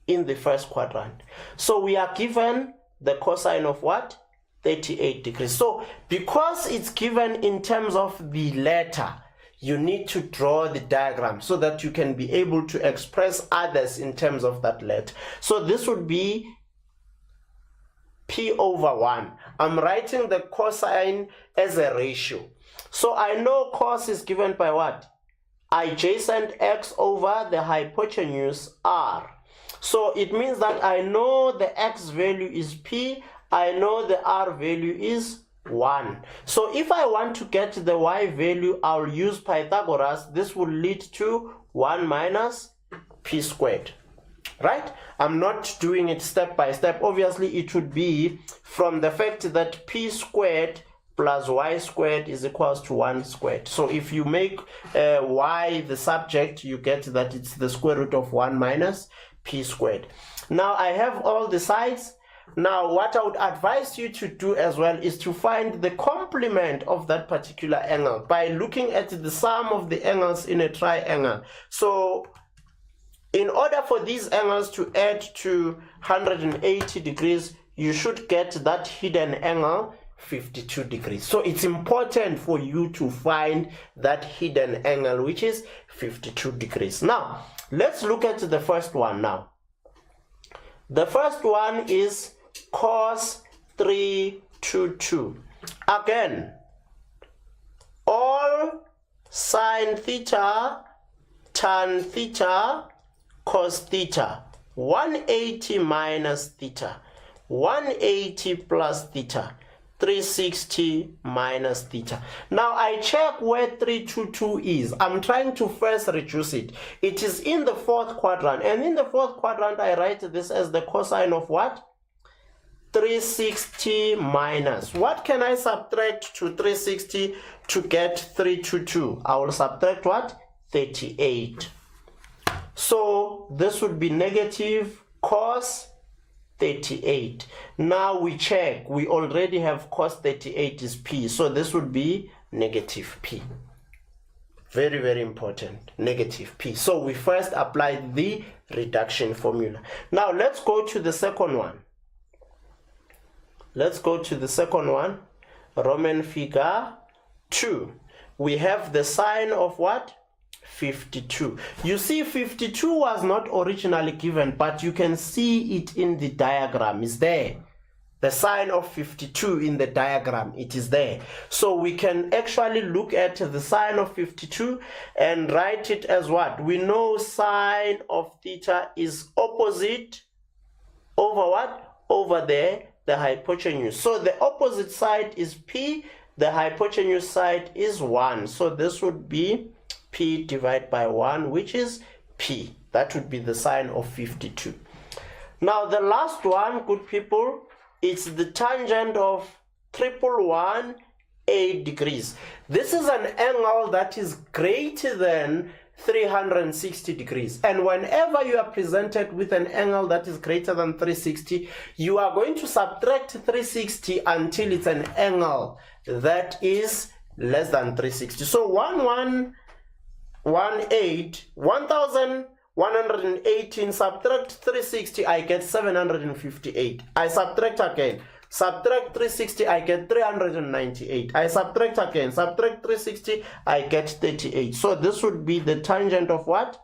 in the first quadrant. So we are given the cosine of what? 38 degrees. So because it's given in terms of the letter, you need to draw the diagram so that you can be able to express others in terms of that letter. So this would be P over 1. I'm writing the cosine as a ratio. So I know cos is given by what? Adjacent x over the hypotenuse r. So it means that I know the x value is P, I know the r value is 1. So if I want to get the y value, I'll use Pythagoras. This will lead to 1 minus P squared. right? I'm not doing it step by step. Obviously, it would be from the fact that p squared plus y squared is equals to 1 squared. So if you make y the subject, you get that it's the square root of 1 minus p squared. Now I have all the sides. Now what I would advise you to do as well is to find the complement of that particular angle by looking at the sum of the angles in a triangle. So in order for these angles to add to 180 degrees, you should get that hidden angle 52 degrees. So it's important for you to find that hidden angle, which is 52 degrees. Now, let's look at the first one now. The first one is cos 322. Again, all sine theta, tan theta, cos theta. 180 minus theta. 180 plus theta. 360 minus theta. Now I check where 322 is. I'm trying to first reduce it. It is in the fourth quadrant, and in the fourth quadrant I write this as the cosine of what? 360 minus. What can I subtract to 360 to get 322? I will subtract what? 38. So this would be negative cos 38. Now we check. We already have cos 38 is p. So this would be negative p. Very, very important. Negative p. So we first applied the reduction formula. Now let's go to the second one. Let's go to the second one. Roman figure 2. We have the sine of what? 52. You see, 52 was not originally given, but you can see it in the diagram. It's there. The sine of 52 in the diagram, it is there. So we can actually look at the sine of 52 and write it as what? We know sine of theta is opposite over what? Over there, the hypotenuse. So the opposite side is p, the hypotenuse side is 1. So this would be p divided by 1, which is p. That would be the sine of 52. Now the last one, good people, it's the tangent of 111 degrees. This is an angle that is greater than 360 degrees. And whenever you are presented with an angle that is greater than 360, you are going to subtract 360 until it's an angle that is less than 360. So 1118 subtract 360, I get 758. I subtract again, subtract 360, I get 398. I subtract again, subtract 360, I get 38. So this would be the tangent of what?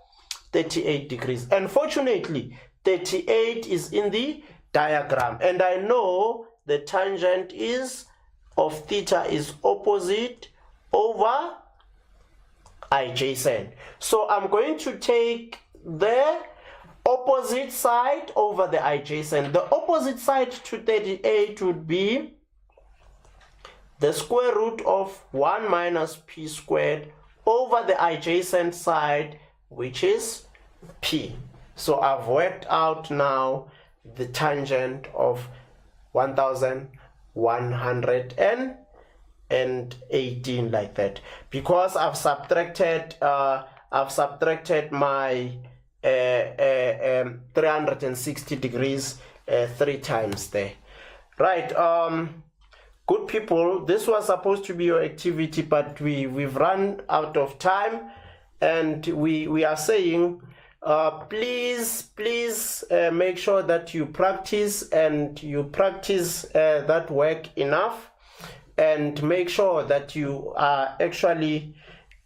38 degrees. And fortunately, 38 is in the diagram, and I know the tangent is of theta is opposite over adjacent. So I'm going to take the opposite side over the adjacent. The opposite side to 38 would be the square root of 1 minus p squared over the adjacent side, which is p. So I've worked out now the tangent of 1118 like that, because I've subtracted my 360 degrees 3 times there, right? Good people, this was supposed to be your activity, but we've run out of time, and we are saying please make sure that you practice that work enough, and make sure that you are actually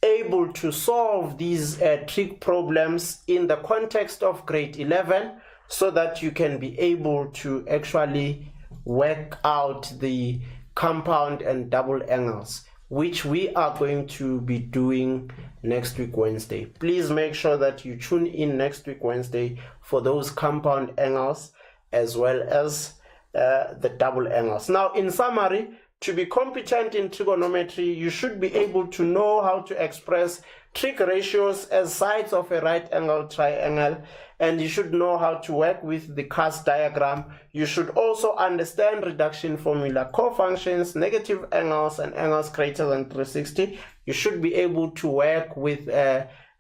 able to solve these trig problems in the context of grade 11, so that you can be able to actually work out the compound and double angles, which we are going to be doing next week Wednesday. Please make sure that you tune in next week Wednesday for those compound angles as well as the double angles. Now, in summary, to be competent in trigonometry, you should be able to know how to express trig ratios as sides of a right angle triangle, and you should know how to work with the cast diagram. You should also understand reduction formula, cofunctions, negative angles, and angles greater than 360. You should be able to work with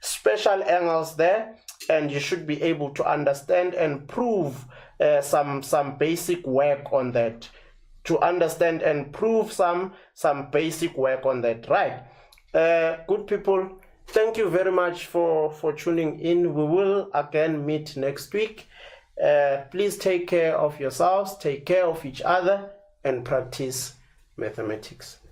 special angles there, and you should be able to understand and prove some basic work on that. To understand and prove some basic work on that, right? Good people, thank you very much for tuning in. We will again meet next week. Please take care of yourselves, take care of each other, and practice mathematics.